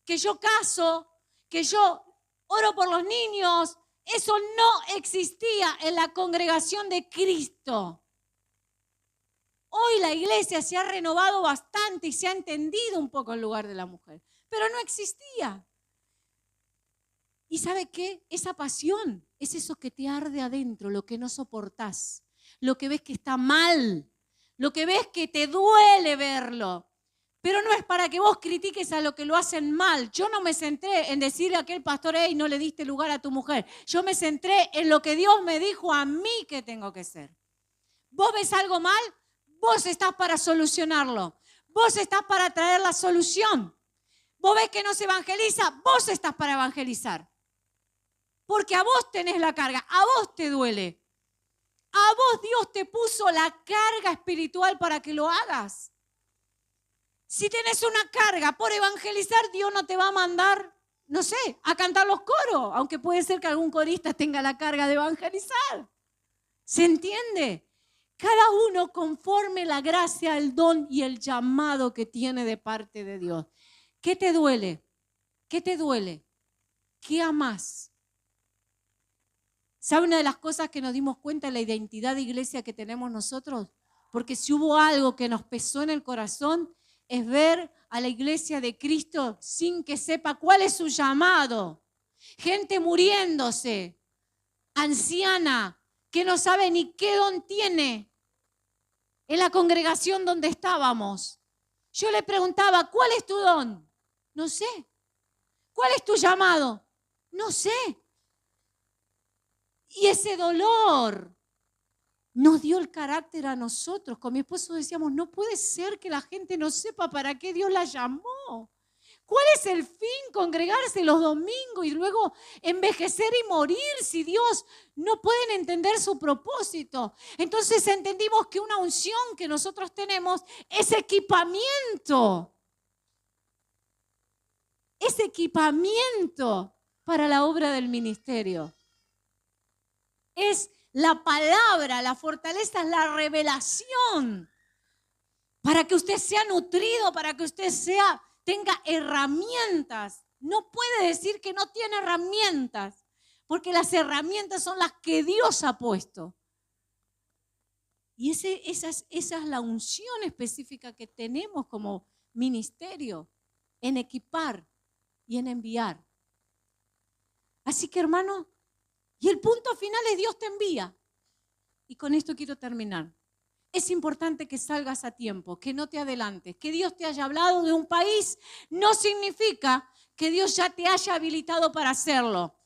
Que yo caso, que yo oro por los niños, eso no existía en la congregación de Cristo. Hoy la iglesia se ha renovado bastante y se ha entendido un poco el lugar de la mujer, pero no existía. ¿Y sabe qué? Esa pasión es eso que te arde adentro, lo que no soportás, lo que ves que está mal, lo que ves que te duele verlo. Pero no es para que vos critiques a lo que lo hacen mal. Yo no me centré en decirle a aquel pastor, hey, no le diste lugar a tu mujer. Yo me centré en lo que Dios me dijo a mí que tengo que ser. ¿Vos ves algo mal? Vos estás para solucionarlo. Vos estás para traer la solución. Vos ves que no se evangeliza, vos estás para evangelizar. Porque a vos tenés la carga, a vos te duele. A vos Dios te puso la carga espiritual para que lo hagas. Si tenés una carga por evangelizar, Dios no te va a mandar, no sé, a cantar los coros, aunque puede ser que algún corista tenga la carga de evangelizar. ¿Se entiende? Cada uno conforme la gracia, el don y el llamado que tiene de parte de Dios. ¿Qué te duele? ¿Qué te duele? ¿Qué amás? ¿Sabe una de las cosas que nos dimos cuenta de la identidad de iglesia que tenemos nosotros? Porque si hubo algo que nos pesó en el corazón, es ver a la iglesia de Cristo sin que sepa cuál es su llamado. Gente muriéndose, anciana, que no sabe ni qué don tiene en la congregación donde estábamos. Yo le preguntaba, ¿cuál es tu don? No sé. ¿Cuál es tu llamado? No sé. Y ese dolor nos dio el carácter a nosotros. Con mi esposo decíamos, no puede ser que la gente no sepa para qué Dios la llamó. ¿Cuál es el fin? Congregarse los domingos y luego envejecer y morir si Dios no pueden entender su propósito. Entonces entendimos que una unción que nosotros tenemos es equipamiento. Es equipamiento para la obra del ministerio. Es la palabra, la fortaleza, es la revelación para que usted sea nutrido, para que usted tenga herramientas. No puede decir que no tiene herramientas, porque las herramientas son las que Dios ha puesto. Y esa es la unción específica que tenemos como ministerio en equipar y en enviar. Así que, hermano, Y el punto final es Dios te envía. Y con esto quiero terminar. Es importante que salgas a tiempo, que no te adelantes. Que Dios te haya hablado de un país no significa que Dios ya te haya habilitado para hacerlo.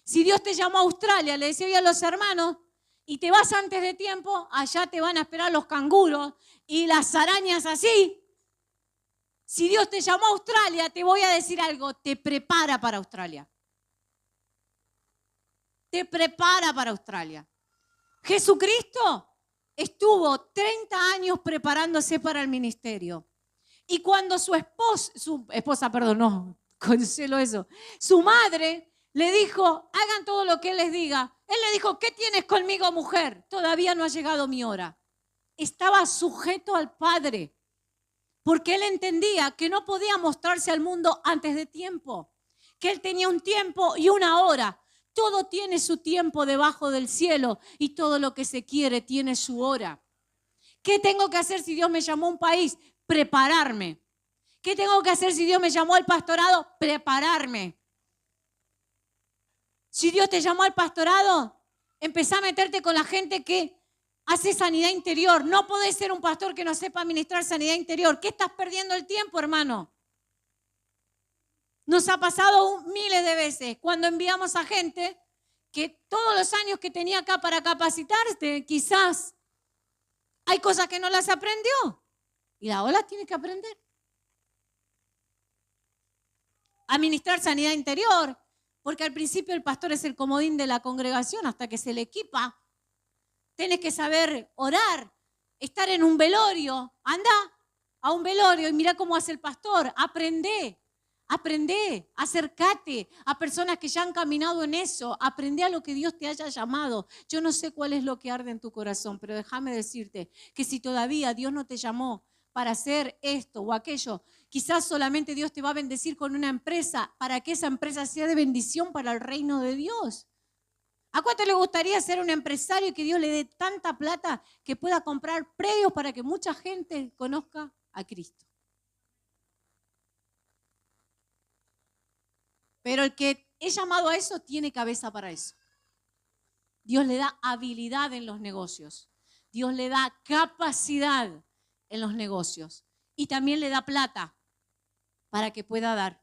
Si Dios te llamó a Australia, le decía hoy a los hermanos, y te vas antes de tiempo, allá te van a esperar los canguros y las arañas así. Si Dios te llamó a Australia, te voy a decir algo, te prepara para Australia. Te prepara para Australia. Jesucristo estuvo 30 años preparándose para el ministerio. Y cuando su madre le dijo, hagan todo lo que Él les diga. Él le dijo, ¿qué tienes conmigo, mujer? Todavía no ha llegado mi hora. Estaba sujeto al Padre, porque Él entendía que no podía mostrarse al mundo antes de tiempo, que Él tenía un tiempo y una hora. Todo tiene su tiempo debajo del cielo y todo lo que se quiere tiene su hora. ¿Qué tengo que hacer si Dios me llamó a un país? Prepararme. ¿Qué tengo que hacer si Dios me llamó al pastorado? Prepararme. Si Dios te llamó al pastorado, empezá a meterte con la gente que hace sanidad interior. No podés ser un pastor que no sepa administrar sanidad interior. ¿Qué estás perdiendo el tiempo, hermano? Nos ha pasado miles de veces cuando enviamos a gente que todos los años que tenía acá para capacitarse, quizás hay cosas que no las aprendió y ahora las tiene que aprender. Administrar sanidad interior, porque al principio el pastor es el comodín de la congregación hasta que se le equipa. Tienes que saber orar, estar en un velorio. Anda a un velorio y mira cómo hace el pastor. Aprende, acércate a personas que ya han caminado en eso. Aprende a lo que Dios te haya llamado. Yo no sé cuál es lo que arde en tu corazón, pero déjame decirte que si todavía Dios no te llamó para hacer esto o aquello, quizás solamente Dios te va a bendecir con una empresa para que esa empresa sea de bendición para el reino de Dios. ¿A cuánto le gustaría ser un empresario y que Dios le dé tanta plata que pueda comprar predios para que mucha gente conozca a Cristo? Pero el que es llamado a eso tiene cabeza para eso. Dios le da habilidad en los negocios. Dios le da capacidad en los negocios. Y también le da plata para que pueda dar.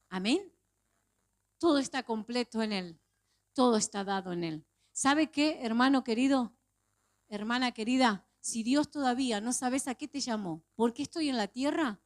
Amén. Todo está completo en Él. Todo está dado en Él. ¿Sabe qué, hermano querido? Hermana querida, si Dios todavía no sabes a qué te llamó, ¿por qué estoy en la tierra?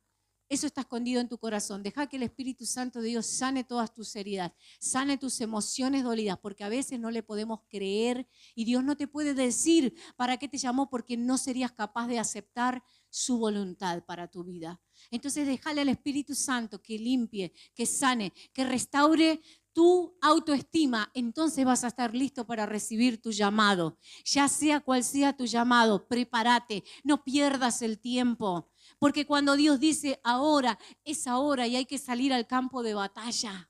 Eso está escondido en tu corazón. Deja que el Espíritu Santo de Dios sane todas tus heridas, sane tus emociones dolidas, porque a veces no le podemos creer y Dios no te puede decir para qué te llamó porque no serías capaz de aceptar su voluntad para tu vida. Entonces déjale al Espíritu Santo que limpie, que sane, que restaure tu autoestima. Entonces vas a estar listo para recibir tu llamado. Ya sea cual sea tu llamado, prepárate, no pierdas el tiempo. Porque cuando Dios dice ahora, es ahora y hay que salir al campo de batalla.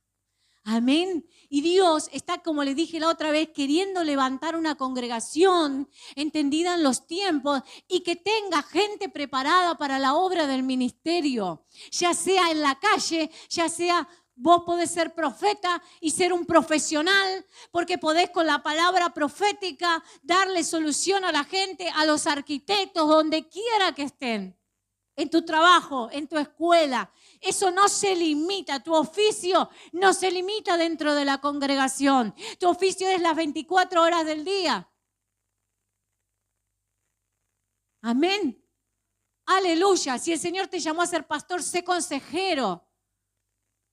Amén. Y Dios está, como les dije la otra vez, queriendo levantar una congregación entendida en los tiempos y que tenga gente preparada para la obra del ministerio. Ya sea en la calle, ya sea vos podés ser profeta y ser un profesional porque podés con la palabra profética darle solución a la gente, a los arquitectos, donde quiera que estén. En tu trabajo, en tu escuela. Eso no se limita, tu oficio no se limita dentro de la congregación. Tu oficio es las 24 horas del día. Amén. Aleluya. Si el Señor te llamó a ser pastor, sé consejero.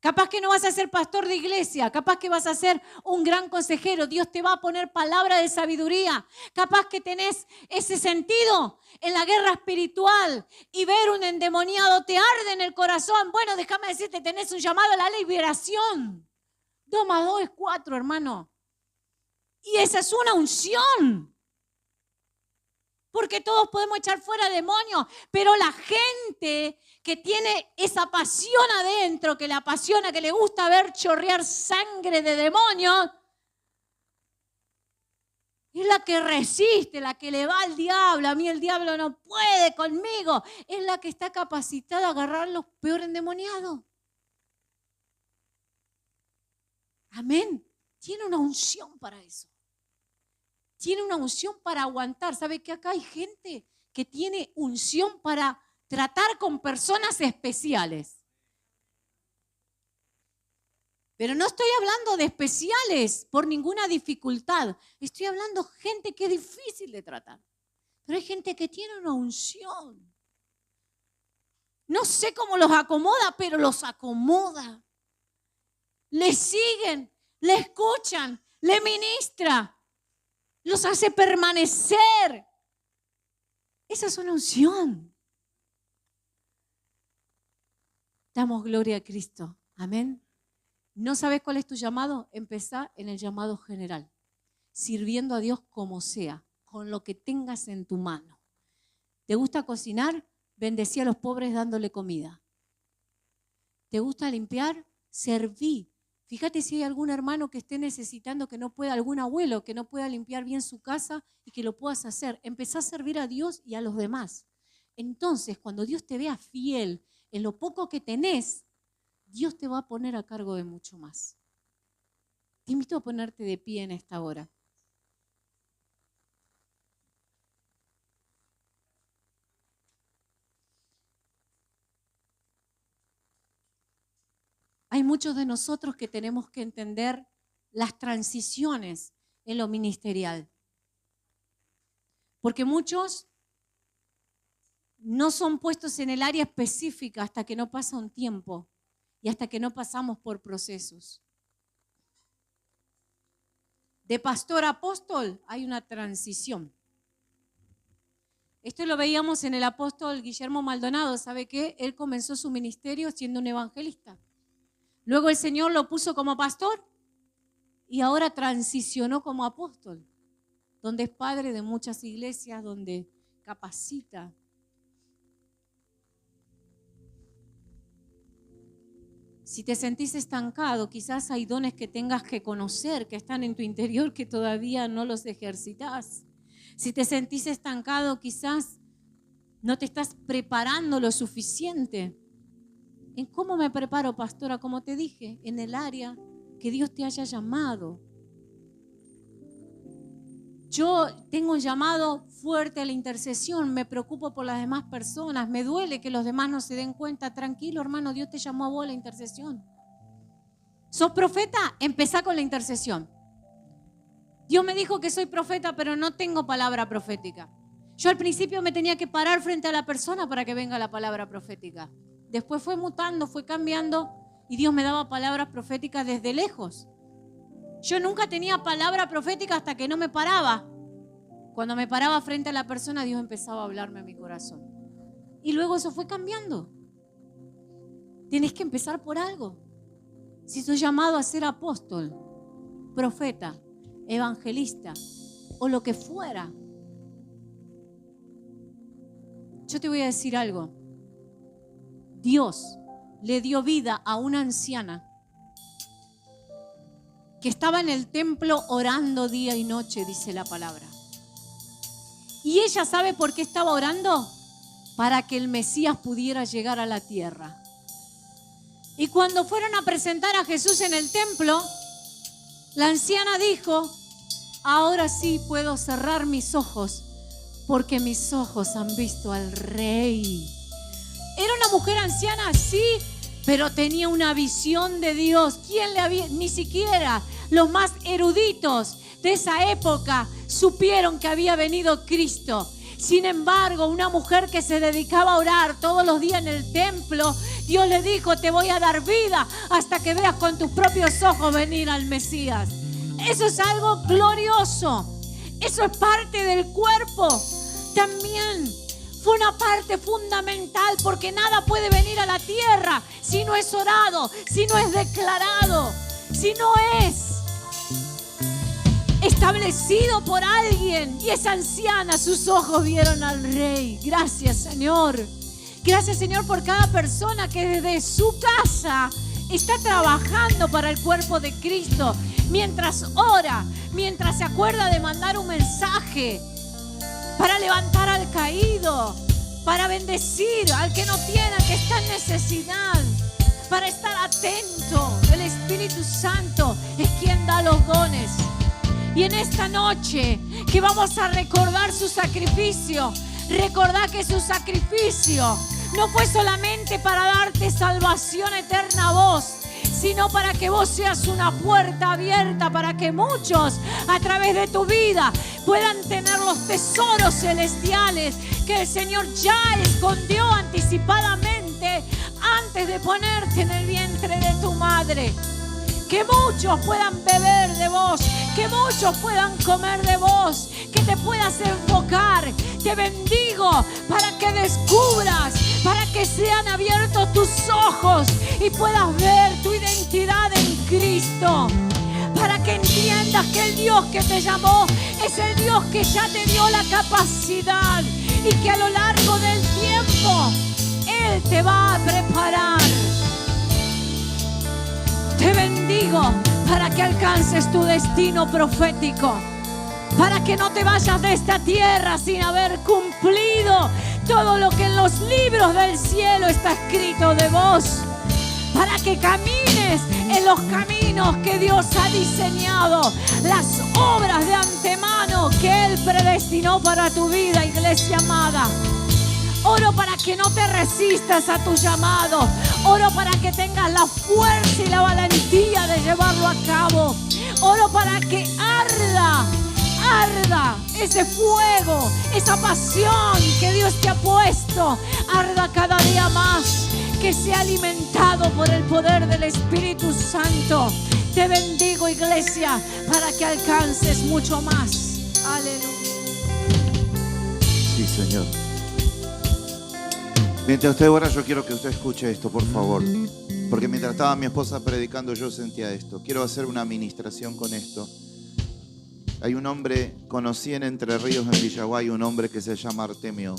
Capaz que no vas a ser pastor de iglesia, capaz que vas a ser un gran consejero. Dios te va a poner palabra de sabiduría. Capaz que tenés ese sentido en la guerra espiritual y ver un endemoniado te arde en el corazón. Bueno, déjame decirte, tenés un llamado a la liberación. 2 más 2 es 4, hermano. Y esa es una unción. Porque todos podemos echar fuera demonios, pero la gente que tiene esa pasión adentro, que le apasiona, que le gusta ver chorrear sangre de demonios, es la que resiste, la que le va al diablo. A mí el diablo no puede conmigo. Es la que está capacitada a agarrar los peor endemoniados. Amén. Tiene una unción para eso. Tiene una unción para aguantar. ¿Sabe que acá hay gente que tiene unción para tratar con personas especiales? Pero no estoy hablando de especiales por ninguna dificultad. Estoy hablando de gente que es difícil de tratar. Pero hay gente que tiene una unción. No sé cómo los acomoda, pero los acomoda. Le siguen, le escuchan, le ministra. Los hace permanecer. Esa es una unción. Damos gloria a Cristo. Amén. ¿No sabes cuál es tu llamado? Empezá en el llamado general, sirviendo a Dios como sea, con lo que tengas en tu mano. ¿Te gusta cocinar? Bendecí a los pobres dándole comida. ¿Te gusta limpiar? Serví. Fíjate si hay algún hermano que esté necesitando, que no pueda, algún abuelo que no pueda limpiar bien su casa y que lo puedas hacer. Empezá a servir a Dios y a los demás. Entonces, cuando Dios te vea fiel en lo poco que tenés, Dios te va a poner a cargo de mucho más. Te invito a ponerte de pie en esta hora. Hay muchos de nosotros que tenemos que entender las transiciones en lo ministerial. Porque muchos no son puestos en el área específica hasta que no pasa un tiempo y hasta que no pasamos por procesos. De pastor a apóstol hay una transición. Esto lo veíamos en el apóstol Guillermo Maldonado. ¿Sabe qué? Él comenzó su ministerio siendo un evangelista. Luego el Señor lo puso como pastor y ahora transicionó como apóstol, donde es padre de muchas iglesias, donde capacita. Si te sentís estancado, quizás hay dones que tengas que conocer, que están en tu interior, que todavía no los ejercitas. Si te sentís estancado, quizás no te estás preparando lo suficiente. ¿En cómo me preparo, pastora? Como te dije, en el área que Dios te haya llamado. Yo tengo un llamado fuerte a la intercesión, me preocupo por las demás personas, me duele que los demás no se den cuenta. Tranquilo, hermano, Dios te llamó a vos a la intercesión. ¿Sos profeta? Empezá con la intercesión. Dios me dijo que soy profeta, pero no tengo palabra profética. Yo al principio me tenía que parar frente a la persona para que venga la palabra profética. Después fue mutando, fue cambiando y Dios me daba palabras proféticas desde lejos. Yo nunca tenía palabra profética hasta que no me paraba. Cuando me paraba frente a la persona, Dios empezaba a hablarme a mi corazón. Y luego eso fue cambiando. Tienes que empezar por algo. Si sos llamado a ser apóstol, profeta, evangelista o lo que fuera, yo te voy a decir algo. Dios le dio vida a una anciana que estaba en el templo orando día y noche, dice la palabra. Y ella sabe por qué estaba orando, para que el Mesías pudiera llegar a la tierra. Y cuando fueron a presentar a Jesús en el templo, la anciana dijo: ahora sí puedo cerrar mis ojos, porque mis ojos han visto al Rey. Era una mujer anciana, sí, pero tenía una visión de Dios. ¿Quién le había? Ni siquiera los más eruditos de esa época supieron que había venido Cristo. Sin embargo, una mujer que se dedicaba a orar todos los días en el templo, Dios le dijo: te voy a dar vida hasta que veas con tus propios ojos venir al Mesías. Eso es algo glorioso. Eso es parte del cuerpo. También fue una parte fundamental, porque nada puede venir a la tierra si no es orado, si no es declarado, si no es establecido por alguien. Y esa anciana, sus ojos vieron al Rey. Gracias, Señor. Gracias, Señor, por cada persona que desde su casa está trabajando para el cuerpo de Cristo. Mientras ora, mientras se acuerda de mandar un mensaje, para levantar al caído, para bendecir al que no tiene, al que está en necesidad, para estar atento. El Espíritu Santo está da los dones. Y en esta noche que vamos a recordar su sacrificio, recordá que su sacrificio no fue solamente para darte salvación eterna a vos, sino para que vos seas una puerta abierta para que muchos a través de tu vida puedan tener los tesoros celestiales que el Señor ya escondió anticipadamente antes de ponerte en el vientre de tu madre. Que muchos puedan beber de vos, que muchos puedan comer de vos, que te puedas enfocar. Te bendigo para que descubras, para que sean abiertos tus ojos y puedas ver tu identidad en Cristo. Para que entiendas que el Dios que te llamó es el Dios que ya te dio la capacidad y que a lo largo del tiempo Él te va a preparar. Te bendigo para que alcances tu destino profético, para que no te vayas de esta tierra sin haber cumplido todo lo que en los libros del cielo está escrito de vos, para que camines en los caminos que Dios ha diseñado, las obras de antemano que Él predestinó para tu vida, iglesia amada. Oro para que no te resistas a tu llamado. Oro para que tengas la fuerza y la valentía de llevarlo a cabo. Oro para que arda ese fuego, esa pasión que Dios te ha puesto. Arda cada día más. Que sea alimentado por el poder del Espíritu Santo. Te bendigo, iglesia, para que alcances mucho más. Aleluya. Sí, Señor. Mientras usted ora, yo quiero que usted escuche esto, por favor. Porque mientras estaba mi esposa predicando, yo sentía esto. Quiero hacer una administración con esto. Hay un hombre, conocí en Entre Ríos, en Villaguay, un hombre que se llama Artemio.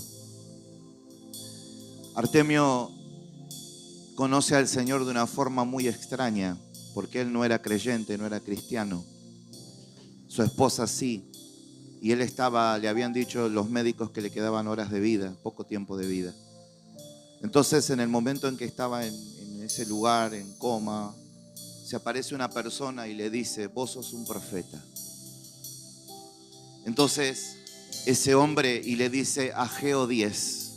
Artemio conoce al Señor de una forma muy extraña, porque él no era creyente, no era cristiano. Su esposa sí. Y él le habían dicho los médicos que le quedaban horas de vida, poco tiempo de vida. Entonces, en el momento en que estaba en ese lugar, en coma, se aparece una persona y le dice: vos sos un profeta. Entonces, ese hombre y le dice: Ageo 10.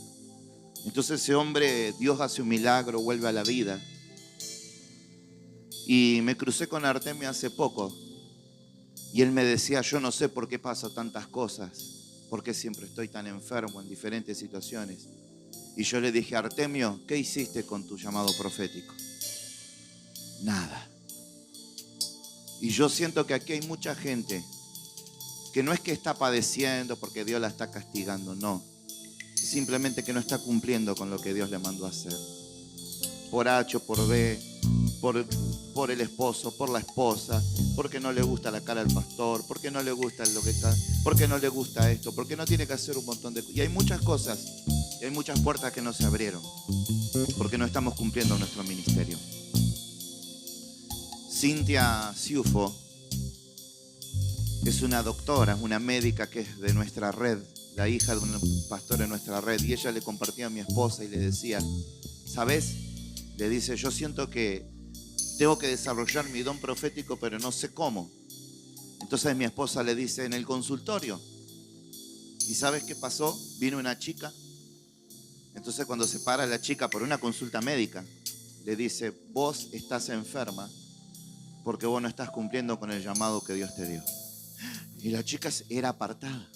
Entonces ese hombre, Dios hace un milagro, vuelve a la vida. Y me crucé con Artemio hace poco. Y él me decía: yo no sé por qué paso tantas cosas, por qué siempre estoy tan enfermo en diferentes situaciones. Y yo le dije: Artemio, ¿qué hiciste con tu llamado profético? Nada. Y yo siento que aquí hay mucha gente que no es que está padeciendo porque Dios la está castigando, no. Simplemente que no está cumpliendo con lo que Dios le mandó a hacer. Por H o por B, por el esposo, por la esposa, porque no le gusta la cara al pastor, porque no le gusta lo que está, porque no le gusta esto, porque no tiene que hacer un montón de cosas. Y hay muchas cosas, y hay muchas puertas que no se abrieron, porque no estamos cumpliendo nuestro ministerio. Cintia Ciufo es una doctora, una médica que es de nuestra red, la hija de un pastor en nuestra red, y ella le compartía a mi esposa y le decía: ¿sabes? Le dice: yo siento que tengo que desarrollar mi don profético, pero no sé cómo. Entonces mi esposa le dice: en el consultorio. ¿Y sabes qué pasó? Vino una chica. Entonces cuando se para la chica por una consulta médica, le dice: vos estás enferma porque vos no estás cumpliendo con el llamado que Dios te dio. Y la chica era apartada.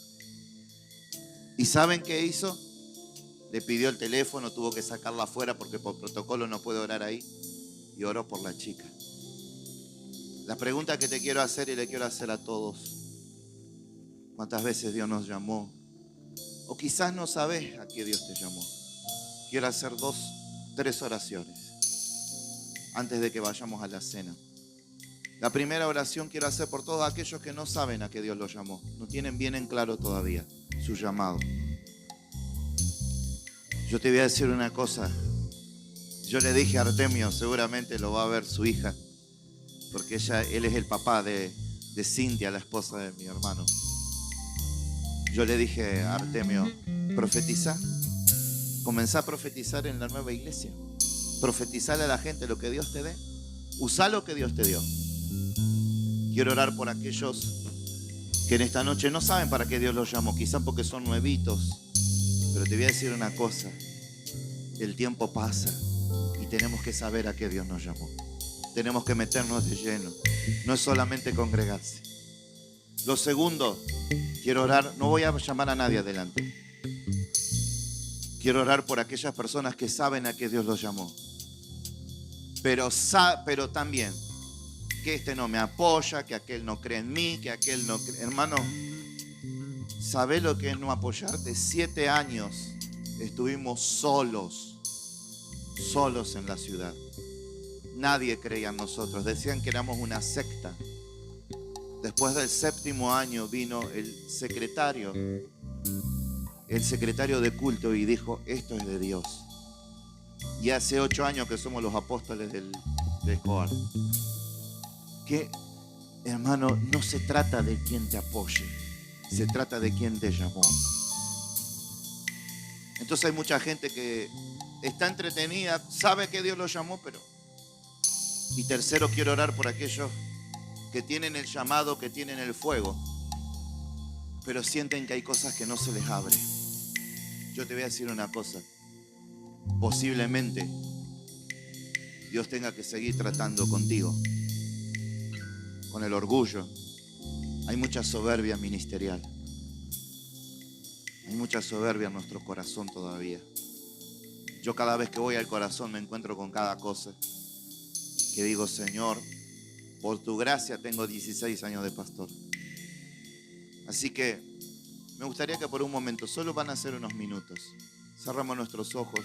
¿Y saben qué hizo? Le pidió el teléfono, tuvo que sacarla afuera porque por protocolo no puede orar ahí. Y oró por la chica. La pregunta que te quiero hacer y le quiero hacer a todos: ¿cuántas veces Dios nos llamó? O quizás no sabes a qué Dios te llamó. Quiero hacer 3 oraciones antes de que vayamos a la cena. La primera oración quiero hacer por todos aquellos que no saben a qué Dios los llamó. No tienen bien en claro todavía su llamado. Yo te voy a decir una cosa. Yo le dije a Artemio, seguramente lo va a ver su hija, porque él es el papá de Cintia, la esposa de mi hermano. Yo le dije a Artemio: profetiza. Comenzá a profetizar en la nueva iglesia. Profetizarle a la gente lo que Dios te dé. Usá lo que Dios te dio. Quiero orar por aquellos que en esta noche no saben para qué Dios los llamó, quizás porque son nuevitos. Pero te voy a decir una cosa, el tiempo pasa y tenemos que saber a qué Dios nos llamó. Tenemos que meternos de lleno, no es solamente congregarse. Lo segundo, quiero orar, no voy a llamar a nadie adelante. Quiero orar por aquellas personas que saben a qué Dios los llamó. Pero también que este no me apoya, que aquel no cree en mí, que aquel no cree. Hermano, ¿sabés lo que es no apoyarte? 7 años estuvimos solos en la ciudad. Nadie creía en nosotros, decían que éramos una secta. Después del 7º año vino el secretario de culto y dijo, esto es de Dios. Y hace 8 años que somos los apóstoles del Coar. Que, hermano, no se trata de quien te apoye, se trata de quien te llamó. Entonces hay mucha gente que está entretenida, sabe que Dios lo llamó, pero... Y tercero, quiero orar por aquellos que tienen el llamado, que tienen el fuego, pero sienten que hay cosas que no se les abre. Yo te voy a decir una cosa, posiblemente Dios tenga que seguir tratando contigo, con el orgullo. Hay mucha soberbia ministerial, hay mucha soberbia en nuestro corazón todavía. Yo cada vez que voy al corazón me encuentro con cada cosa que digo, Señor, por tu gracia tengo 16 años de pastor. Así que me gustaría que por un momento, solo van a ser unos minutos, cerramos nuestros ojos,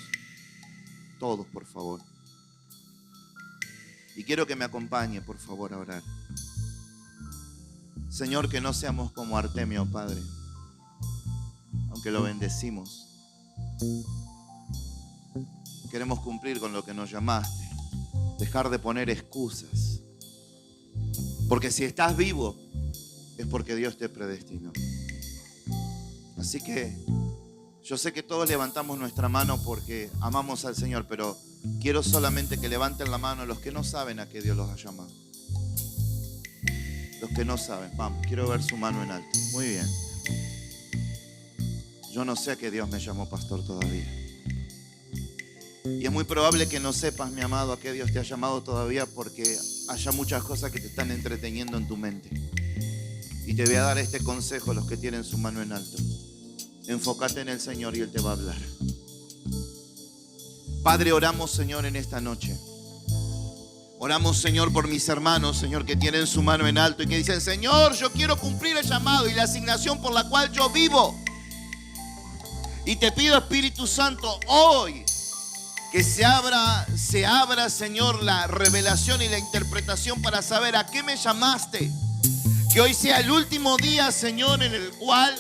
todos por favor. Y quiero que me acompañe por favor a orar. Señor, que no seamos como Artemio, Padre, aunque lo bendecimos. Queremos cumplir con lo que nos llamaste. Dejar de poner excusas. Porque si estás vivo, es porque Dios te predestinó. Así que yo sé que todos levantamos nuestra mano porque amamos al Señor, pero quiero solamente que levanten la mano los que no saben a qué Dios los ha llamado. Los que no saben, vamos, quiero ver su mano en alto. Muy bien. Yo no sé a qué Dios me llamó pastor todavía. Y es muy probable que no sepas, mi amado, a qué Dios te ha llamado todavía, porque haya muchas cosas que te están entreteniendo en tu mente. Y te voy a dar este consejo, los que tienen su mano en alto. Enfócate en el Señor y Él te va a hablar. Padre, oramos, Señor, en esta noche. Oramos, Señor, por mis hermanos, Señor, que tienen su mano en alto y que dicen, Señor, yo quiero cumplir el llamado y la asignación por la cual yo vivo. Y te pido, Espíritu Santo, hoy que se abra, Señor, la revelación y la interpretación para saber a qué me llamaste. Que hoy sea el último día, Señor, en el cual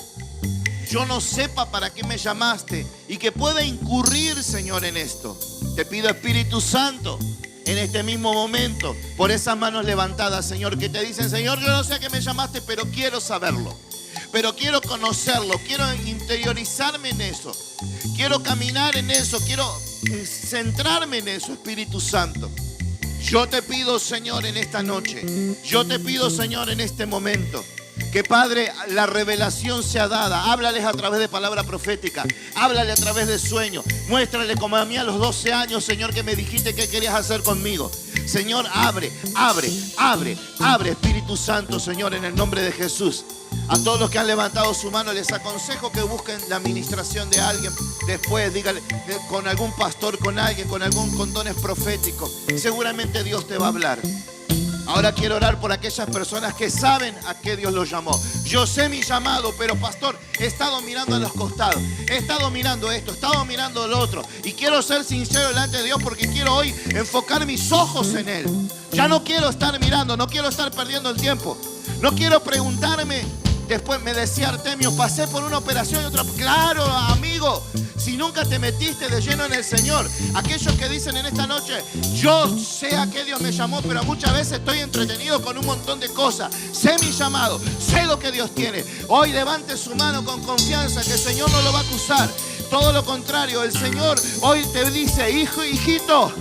yo no sepa para qué me llamaste y que pueda incurrir, Señor, en esto. Te pido, Espíritu Santo, en este mismo momento, por esas manos levantadas, Señor, que te dicen, Señor, yo no sé a qué me llamaste, pero quiero saberlo. Pero quiero conocerlo, quiero interiorizarme en eso. Quiero caminar en eso, quiero centrarme en eso, Espíritu Santo. Yo te pido, Señor, en esta noche, yo te pido, Señor, en este momento, que, Padre, la revelación sea dada. Háblales a través de palabra profética, háblale a través de sueños. Muéstrale como a mí a los 12 años, Señor, que me dijiste qué querías hacer conmigo. Señor, abre, Espíritu Santo, Señor, en el nombre de Jesús. A todos los que han levantado su mano les aconsejo que busquen la administración de alguien. Después dígale, con algún pastor, con alguien, con dones proféticos. Seguramente Dios te va a hablar. Ahora quiero orar por aquellas personas que saben a qué Dios los llamó. Yo sé mi llamado, pero pastor, he estado mirando a los costados. He estado mirando esto, he estado mirando lo otro. Y quiero ser sincero delante de Dios porque quiero hoy enfocar mis ojos en Él. Ya no quiero estar mirando, no quiero estar perdiendo el tiempo. No quiero preguntarme. Después me decía Artemio, pasé por una operación y otra. Claro, amigo, si nunca te metiste de lleno en el Señor. Aquellos que dicen en esta noche, yo sé a qué Dios me llamó, pero muchas veces estoy entretenido con un montón de cosas. Sé mi llamado, sé lo que Dios tiene. Hoy levante su mano con confianza, que el Señor no lo va a acusar. Todo lo contrario, el Señor hoy te dice, hijo, hijito,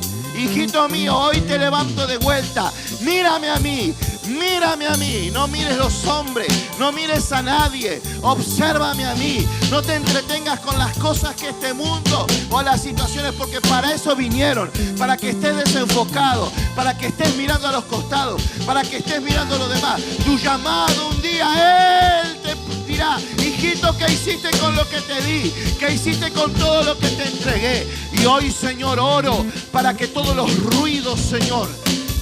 hijito mío, hoy te levanto de vuelta. Mírame a mí, mírame a mí. No mires los hombres, no mires a nadie. Obsérvame a mí. No te entretengas con las cosas que este mundo o las situaciones, porque para eso vinieron, para que estés desenfocado, para que estés mirando a los costados, para que estés mirando a los demás. Tu llamado un día Él te dirá: hijito, ¿qué hiciste con lo que te di? ¿Qué hiciste con todo lo que te entregué? Y hoy, Señor, oro para que todos los ruidos, Señor,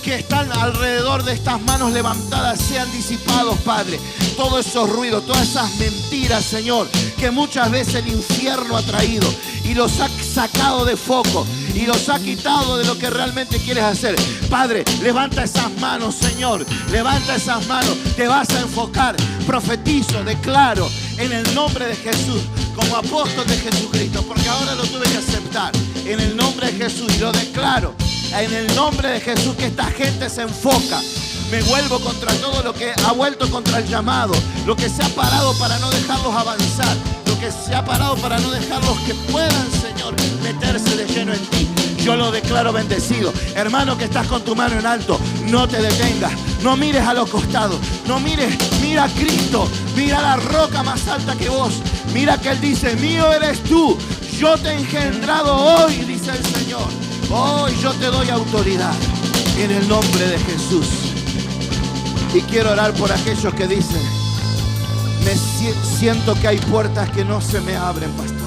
que están alrededor de estas manos levantadas sean disipados, Padre. Todos esos ruidos, todas esas mentiras, Señor, que muchas veces el infierno ha traído y los ha sacado de foco y los ha quitado de lo que realmente quieres hacer. Padre, levanta esas manos, Señor, levanta esas manos. Te vas a enfocar. Profetizo, declaro en el nombre de Jesús, como apóstol de Jesucristo, porque ahora lo tuve que aceptar, en el nombre de Jesús, y lo declaro en el nombre de Jesús, que esta gente se enfoca. Me vuelvo contra todo lo que ha vuelto contra el llamado, lo que se ha parado para no dejarlos avanzar, lo que se ha parado para no dejarlos que puedan, Señor, meterse de lleno en ti. Yo lo declaro bendecido. Hermano que estás con tu mano en alto, no te detengas, no mires a los costados, no mires, mira a Cristo, mira la roca más alta que vos. Mira que Él dice: mío eres tú, yo te he engendrado hoy, dice el Señor. Hoy yo te doy autoridad en el nombre de Jesús. Y quiero orar por aquellos que dicen: siento que hay puertas que no se me abren, pastor.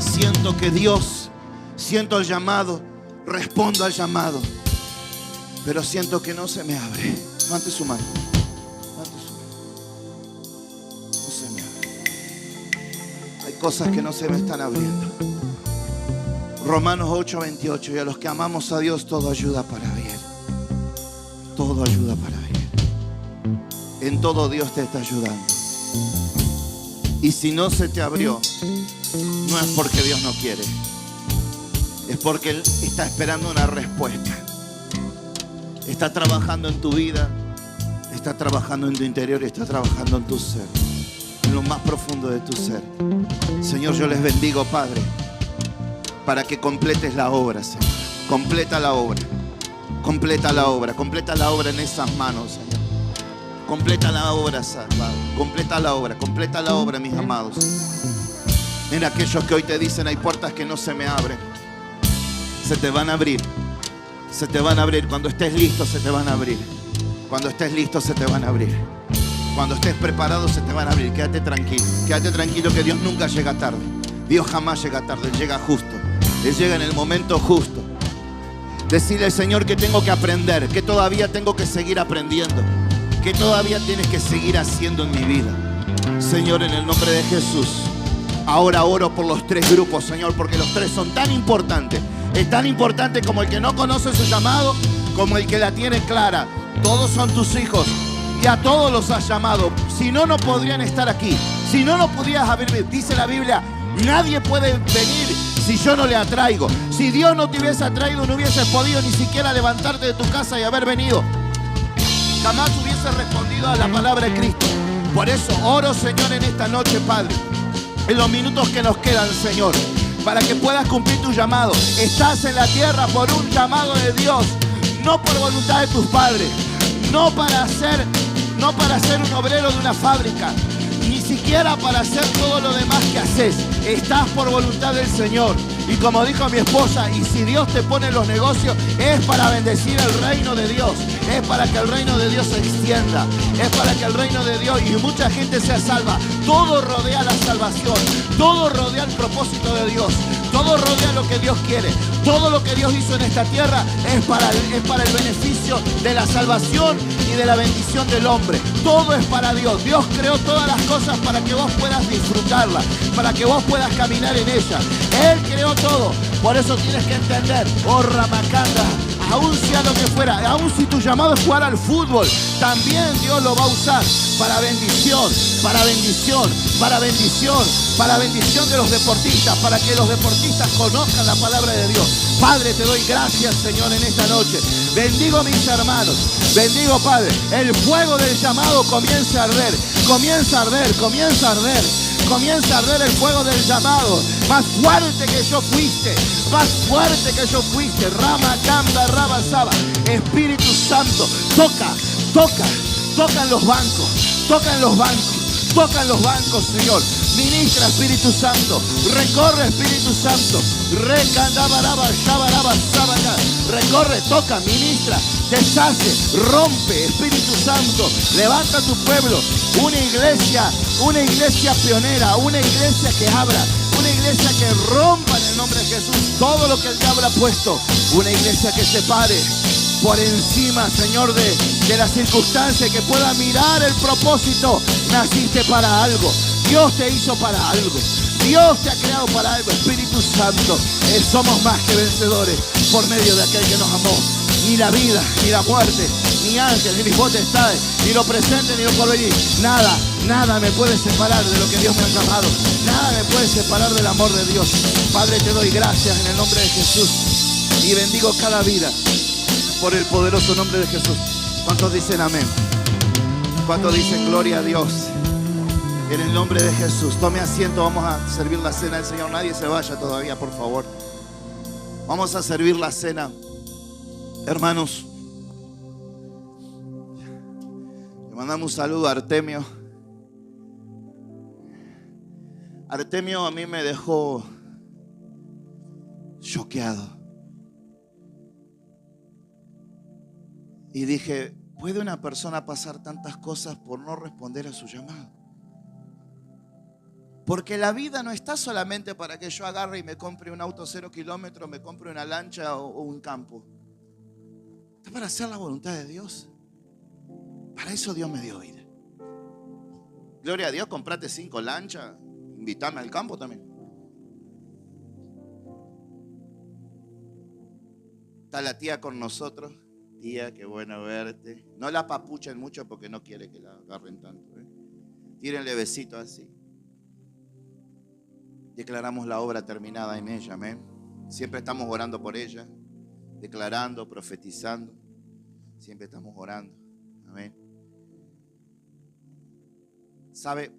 Siento que Dios, siento el llamado, respondo al llamado, pero siento que no se me abre. Levante su mano. Levante su mano. No se me abre. Hay cosas que no se me están abriendo. Romanos 8:28. Y a los que amamos a Dios, todo ayuda para bien. Todo ayuda para bien. En todo Dios te está ayudando. Y si no se te abrió, no es porque Dios no quiere, es porque Él está esperando una respuesta. Está trabajando en tu vida, está trabajando en tu interior y está trabajando en tu ser, en lo más profundo de tu ser. Señor, yo les bendigo, Padre, para que completes la obra, Señor. Completa la obra. Completa la obra. Completa la obra en esas manos, Señor. Completa la obra, Padre. Completa la obra. Completa la obra, mis amados. En aquellos que hoy te dicen: hay puertas que no se me abren. Se te van a abrir. Se te van a abrir. Cuando estés listo, se te van a abrir. Cuando estés listo, se te van a abrir. Cuando estés preparado, se te van a abrir. Quédate tranquilo. Quédate tranquilo, que Dios nunca llega tarde. Dios jamás llega tarde. Él llega justo. Él llega en el momento justo. Decirle al Señor que tengo que aprender, que todavía tengo que seguir aprendiendo, que todavía tienes que seguir haciendo en mi vida. Señor, en el nombre de Jesús, ahora oro por los tres grupos, Señor, porque los tres son tan importantes. Es tan importante como el que no conoce su llamado, como el que la tiene clara. Todos son tus hijos y a todos los has llamado. Si no, no podrían estar aquí. Si no, no podrías haber. Dice la Biblia: nadie puede venir si yo no le atraigo. Si Dios no te hubiese atraído, no hubieses podido ni siquiera levantarte de tu casa y haber venido. Jamás hubieses respondido a la palabra de Cristo. Por eso oro, Señor, en esta noche, Padre, en los minutos que nos quedan, Señor, para que puedas cumplir tu llamado. Estás en la tierra por un llamado de Dios, no por voluntad de tus padres, no para ser un obrero de una fábrica, ni siquiera para hacer todo lo demás que haces. Estás por voluntad del Señor. Y como dijo mi esposa, y si Dios te pone en los negocios, es para bendecir el reino de Dios. Es para que el reino de Dios se extienda. Es para que el reino de Dios y mucha gente sea salva. Todo rodea la salvación. Todo rodea el propósito de Dios. Todo rodea lo que Dios quiere. Todo lo que Dios hizo en esta tierra es para el beneficio de la salvación y de la bendición del hombre. Todo es para Dios. Dios creó todas las cosas para que vos puedas disfrutarlas, para que vos puedas caminar en ellas. Él creó todo. Por eso tienes que entender, oh Ramacanda, aún sea lo que fuera, aún si tu llamado es jugar al fútbol, también Dios lo va a usar para bendición, para bendición, para bendición, para bendición de los deportistas, para que los deportistas conozcan la palabra de Dios. Padre, te doy gracias, Señor, en esta noche. Bendigo mis hermanos. Bendigo, Padre. El fuego del llamado comienza a arder. Comienza a arder, comienza a arder. Comienza a arder el fuego del llamado. Más fuerte que yo fuiste. Más fuerte que yo fuiste. Rama, Kamba, Raba, Saba. Espíritu Santo, toca, toca. Toca en los bancos. Toca en los bancos. Toca en los bancos, Señor. Ministra, Espíritu Santo. Recorre, Espíritu Santo. Recandabaraba, shabaraba, sábana. Recorre, toca, ministra. Deshace, rompe, Espíritu Santo. Levanta tu pueblo. Una iglesia pionera. Una iglesia que abra. Una iglesia que rompa en el nombre de Jesús todo lo que el diablo ha puesto. Una iglesia que se pare por encima, Señor, de las circunstancias, que pueda mirar el propósito. Naciste para algo. Dios te hizo para algo. Dios te ha creado para algo. Espíritu Santo, somos más que vencedores por medio de aquel que nos amó. Ni la vida, ni la muerte, ni ángeles, ni potestades, ni lo presente, ni lo porvenir. Nada me puede separar de lo que Dios me ha llamado. Nada me puede separar del amor de Dios. Padre, te doy gracias en el nombre de Jesús. Y bendigo cada vida por el poderoso nombre de Jesús. ¿Cuántos dicen amén? ¿Cuántos dicen gloria a Dios? En el nombre de Jesús. Tome asiento, vamos a servir la cena del Señor. Nadie se vaya todavía, por favor. Vamos a servir la cena. Hermanos, le mandamos un saludo a Artemio. Artemio a mí me dejó choqueado. Y dije, ¿puede una persona pasar tantas cosas por no responder a su llamado? Porque la vida no está solamente para que yo agarre y me compre un auto 0 kilómetros, me compre una lancha o un campo. Está para hacer la voluntad de Dios. Para eso Dios me dio vida. Gloria a Dios, comprate 5 lanchas, invítame al campo también. Está la tía con nosotros. Tía, qué bueno verte. No la papuchen mucho porque no quiere que la agarren tanto. Tírenle besitos así. Declaramos la obra terminada en ella, amén. Siempre estamos orando por ella, declarando, profetizando. Siempre estamos orando, amén. ¿Sabe?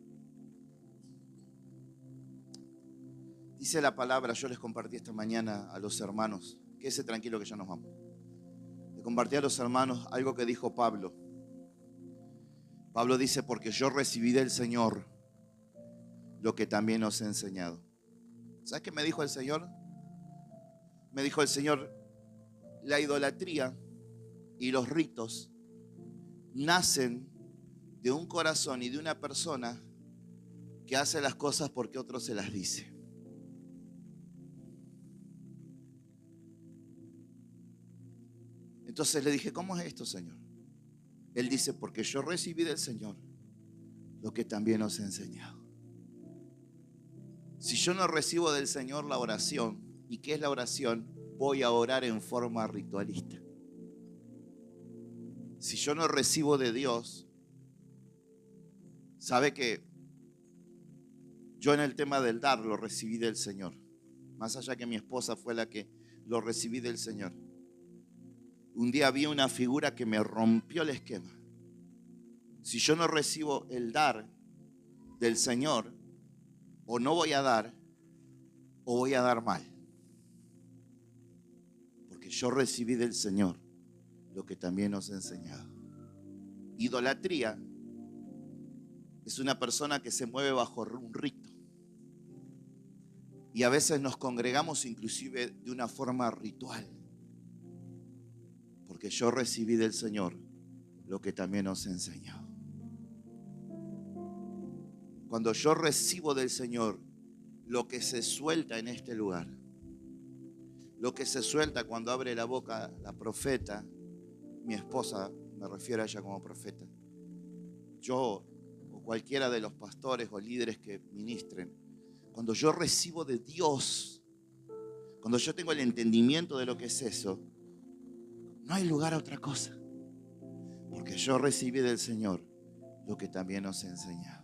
Dice la palabra, yo les compartí esta mañana a los hermanos. Quédese tranquilo que ya nos vamos. Le compartí a los hermanos algo que dijo Pablo. Pablo dice, porque yo recibí del Señor lo que también os he enseñado. ¿Sabes qué me dijo el Señor? Me dijo el Señor, la idolatría y los ritos nacen de un corazón y de una persona que hace las cosas porque otro se las dice. Entonces le dije, ¿cómo es esto, Señor? Él dice, porque yo recibí del Señor lo que también os he enseñado. Si yo no recibo del Señor la oración, ¿y qué es la oración? Voy a orar en forma ritualista. Si yo no recibo de Dios, sabe que yo en el tema del dar lo recibí del Señor. Más allá que mi esposa fue la que lo recibí del Señor. Un día vi una figura que me rompió el esquema. Si yo no recibo el dar del Señor, o no voy a dar, o voy a dar mal. Porque yo recibí del Señor lo que también os he enseñado. Idolatría es una persona que se mueve bajo un rito. Y a veces nos congregamos inclusive de una forma ritual. Porque yo recibí del Señor lo que también os he enseñado. Cuando yo recibo del Señor lo que se suelta en este lugar, lo que se suelta cuando abre la boca la profeta, mi esposa, me refiero a ella como profeta, yo o cualquiera de los pastores o líderes que ministren, cuando yo recibo de Dios, cuando yo tengo el entendimiento de lo que es eso, no hay lugar a otra cosa, porque yo recibí del Señor lo que también os he enseñado.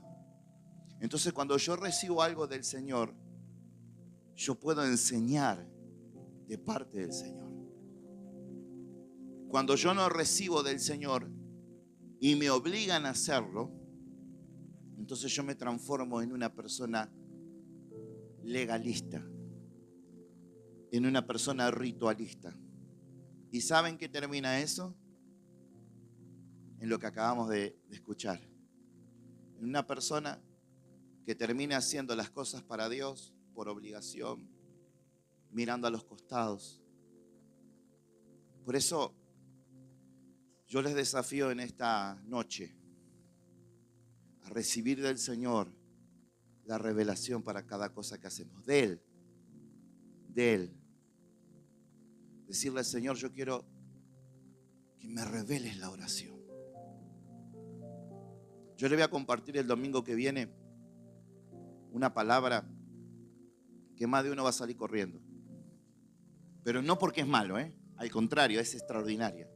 Entonces, cuando yo recibo algo del Señor, yo puedo enseñar de parte del Señor. Cuando yo no recibo del Señor y me obligan a hacerlo, entonces yo me transformo en una persona legalista, en una persona ritualista. ¿Y saben qué termina eso? En lo que acabamos de escuchar. En una persona que termina haciendo las cosas para Dios por obligación, mirando a los costados. Por eso yo les desafío en esta noche a recibir del Señor la revelación para cada cosa que hacemos. De Él. Decirle al Señor, yo quiero que me reveles la oración. Yo le voy a compartir el domingo que viene una palabra que más de uno va a salir corriendo. Pero no porque es malo, al contrario, es extraordinaria.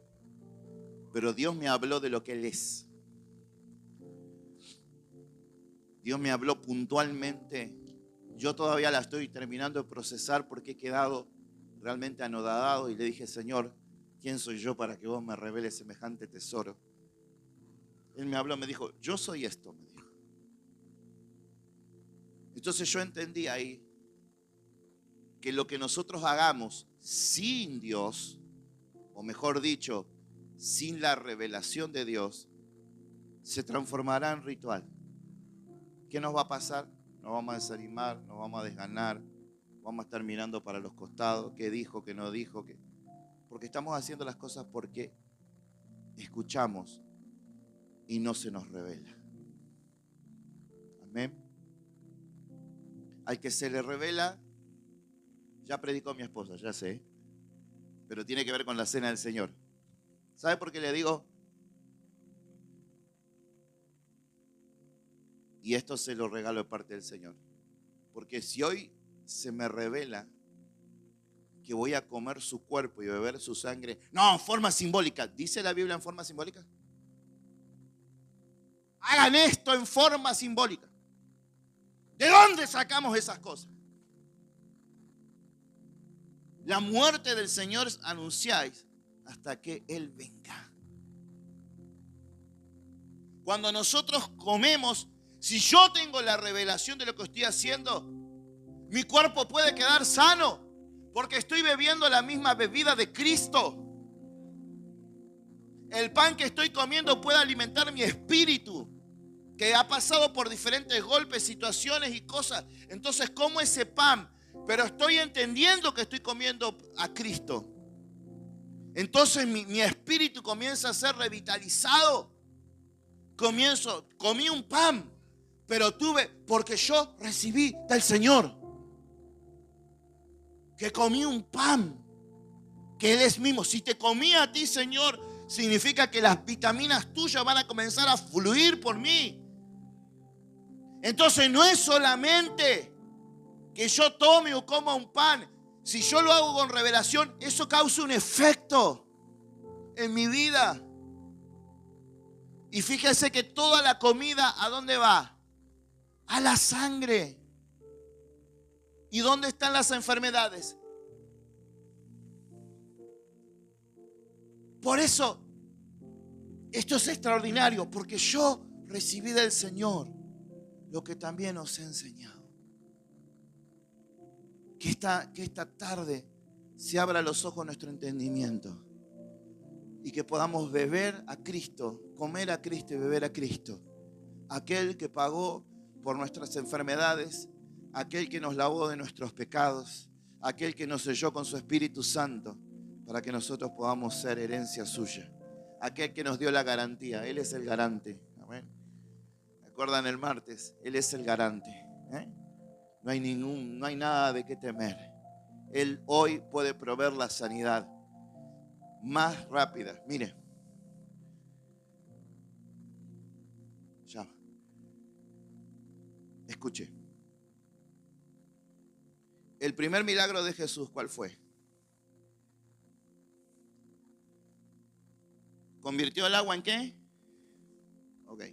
Pero Dios me habló de lo que Él es. Dios me habló puntualmente. Yo todavía la estoy terminando de procesar porque he quedado realmente anodadado y le dije, Señor, ¿quién soy yo para que vos me reveles semejante tesoro? Él me habló, me dijo, yo soy esto, me dijo. Entonces yo entendí ahí que lo que nosotros hagamos sin Dios, o mejor dicho, sin la revelación de Dios, se transformará en ritual. ¿Qué nos va a pasar? Nos vamos a desanimar, nos vamos a desganar, vamos a estar mirando para los costados, qué dijo, qué no dijo, porque estamos haciendo las cosas porque escuchamos y no se nos revela. Amén. Al que se le revela, ya predicó mi esposa, ya sé, pero tiene que ver con la cena del Señor. ¿Sabe por qué le digo? Y esto se lo regalo de parte del Señor. Porque si hoy se me revela que voy a comer su cuerpo y beber su sangre, no, en forma simbólica. ¿Dice la Biblia en forma simbólica? Hagan esto en forma simbólica. ¿De dónde sacamos esas cosas? La muerte del Señor anunciáis hasta que Él venga. Cuando nosotros comemos, si yo tengo la revelación de lo que estoy haciendo, mi cuerpo puede quedar sano porque estoy bebiendo la misma bebida de Cristo. El pan que estoy comiendo puede alimentar mi espíritu, que ha pasado por diferentes golpes, situaciones y cosas. Entonces como ese pan, pero estoy entendiendo que estoy comiendo a Cristo. Entonces mi espíritu comienza a ser revitalizado. Comí un pan, pero porque yo recibí del Señor. Que comí un pan, que Él es mismo. Si te comí a ti, Señor, significa que las vitaminas tuyas van a comenzar a fluir por mí. Entonces no es solamente que yo tome o coma un pan. Si yo lo hago con revelación, eso causa un efecto en mi vida. Y fíjese que toda la comida, ¿a dónde va? A la sangre. ¿Y dónde están las enfermedades? Por eso, esto es extraordinario, porque yo recibí del Señor lo que también os he enseñado. Que esta tarde se abra los ojos a nuestro entendimiento y que podamos beber a Cristo, comer a Cristo y beber a Cristo. Aquel que pagó por nuestras enfermedades, aquel que nos lavó de nuestros pecados, aquel que nos selló con su Espíritu Santo para que nosotros podamos ser herencia suya. Aquel que nos dio la garantía, Él es el garante. Amén. ¿Me acuerdan el martes? Él es el garante. No hay nada de qué temer. Él hoy puede proveer la sanidad más rápida. Mire. Ya. Escuche. El primer milagro de Jesús, ¿cuál fue? ¿Convirtió el agua en qué? Ok.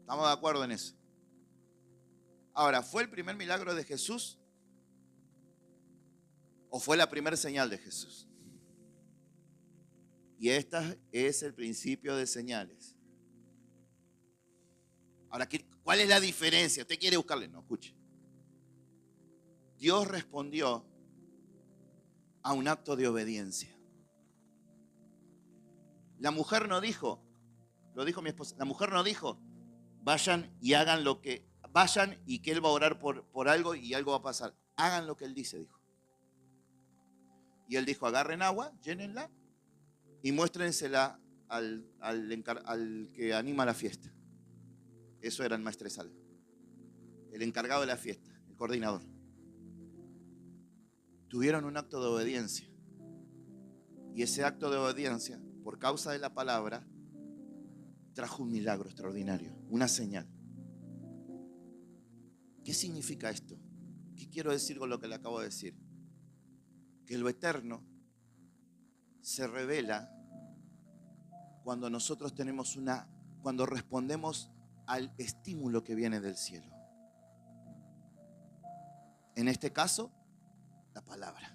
Estamos de acuerdo en eso. Ahora, ¿fue el primer milagro de Jesús? ¿O fue la primera señal de Jesús? Y este es el principio de señales. Ahora, ¿cuál es la diferencia? ¿Usted quiere buscarle? No, escuche. Dios respondió a un acto de obediencia. La mujer no dijo, lo dijo mi esposa, la mujer no dijo, vayan y hagan lo que, vayan y que él va a orar por algo y algo va a pasar. Hagan lo que él dice, dijo. Y él dijo, agarren agua, llénenla y muéstrensela al que anima la fiesta. Eso era el maestresala, el encargado de la fiesta, el coordinador. Tuvieron un acto de obediencia. Y ese acto de obediencia, por causa de la palabra, trajo un milagro extraordinario, una señal. ¿Qué significa esto? ¿Qué quiero decir con lo que le acabo de decir? Que lo eterno se revela cuando nosotros cuando respondemos al estímulo que viene del cielo. En este caso, la palabra.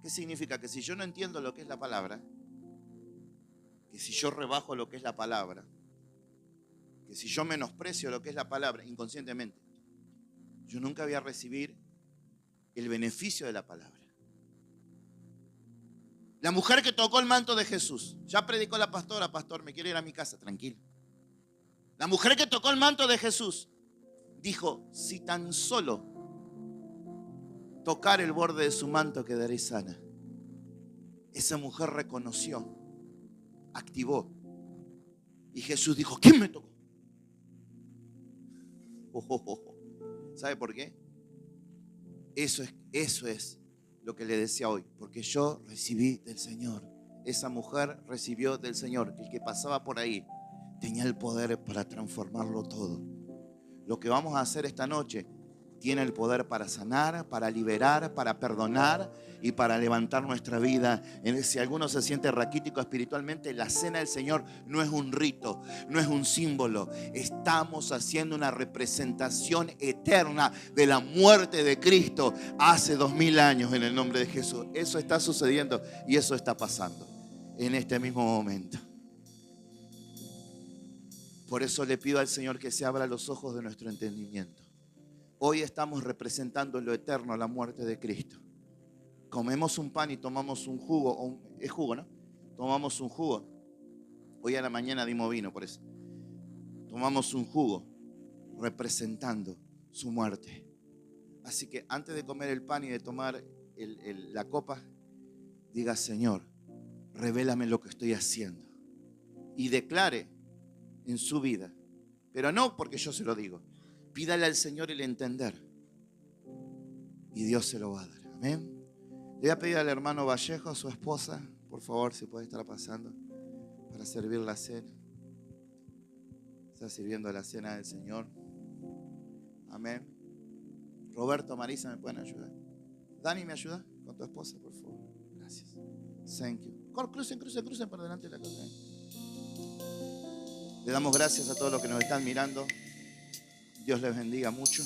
¿Qué significa? Que si yo no entiendo lo que es la palabra, que si yo rebajo lo que es la palabra, que si yo menosprecio lo que es la palabra inconscientemente, yo nunca voy a recibir el beneficio de la palabra. La mujer que tocó el manto de Jesús, ya predicó la pastora, pastor, me quiero ir a mi casa, tranquilo. La mujer que tocó el manto de Jesús dijo, si tan solo tocar el borde de su manto quedaré sana. Esa mujer reconoció, activó. Y Jesús dijo, ¿quién me tocó? ¿Sabe por qué? Eso es lo que le decía hoy. Porque yo recibí del Señor. Esa mujer recibió del Señor. Que el que pasaba por ahí tenía el poder para transformarlo todo. Lo que vamos a hacer esta noche tiene el poder para sanar, para liberar, para perdonar y para levantar nuestra vida. Si alguno se siente raquítico espiritualmente, la cena del Señor no es un rito, no es un símbolo. Estamos haciendo una representación eterna de la muerte de Cristo hace 2000 años en el nombre de Jesús. Eso está sucediendo y eso está pasando en este mismo momento. Por eso le pido al Señor que se abra los ojos de nuestro entendimiento. Hoy estamos representando en lo eterno la muerte de Cristo. Comemos un pan y tomamos un jugo, es jugo, ¿no? Tomamos un jugo. Hoy a la mañana dimos vino, por eso. Tomamos un jugo representando su muerte. Así que antes de comer el pan y de tomar la copa, diga, Señor, revélame lo que estoy haciendo. Y declare en su vida, pero no porque yo se lo digo. Pídale al Señor el entender y Dios se lo va a dar. Amén. Le voy a pedir al hermano Vallejo, a su esposa, por favor, si puede estar pasando para servir la cena. Está sirviendo la cena del Señor. Amén. Roberto, Marisa, ¿me pueden ayudar? Dani, ¿me ayuda con tu esposa, por favor? Gracias. Thank you. Crucen por delante de la cosa. Le damos gracias a todos los que nos están mirando. Dios les bendiga mucho.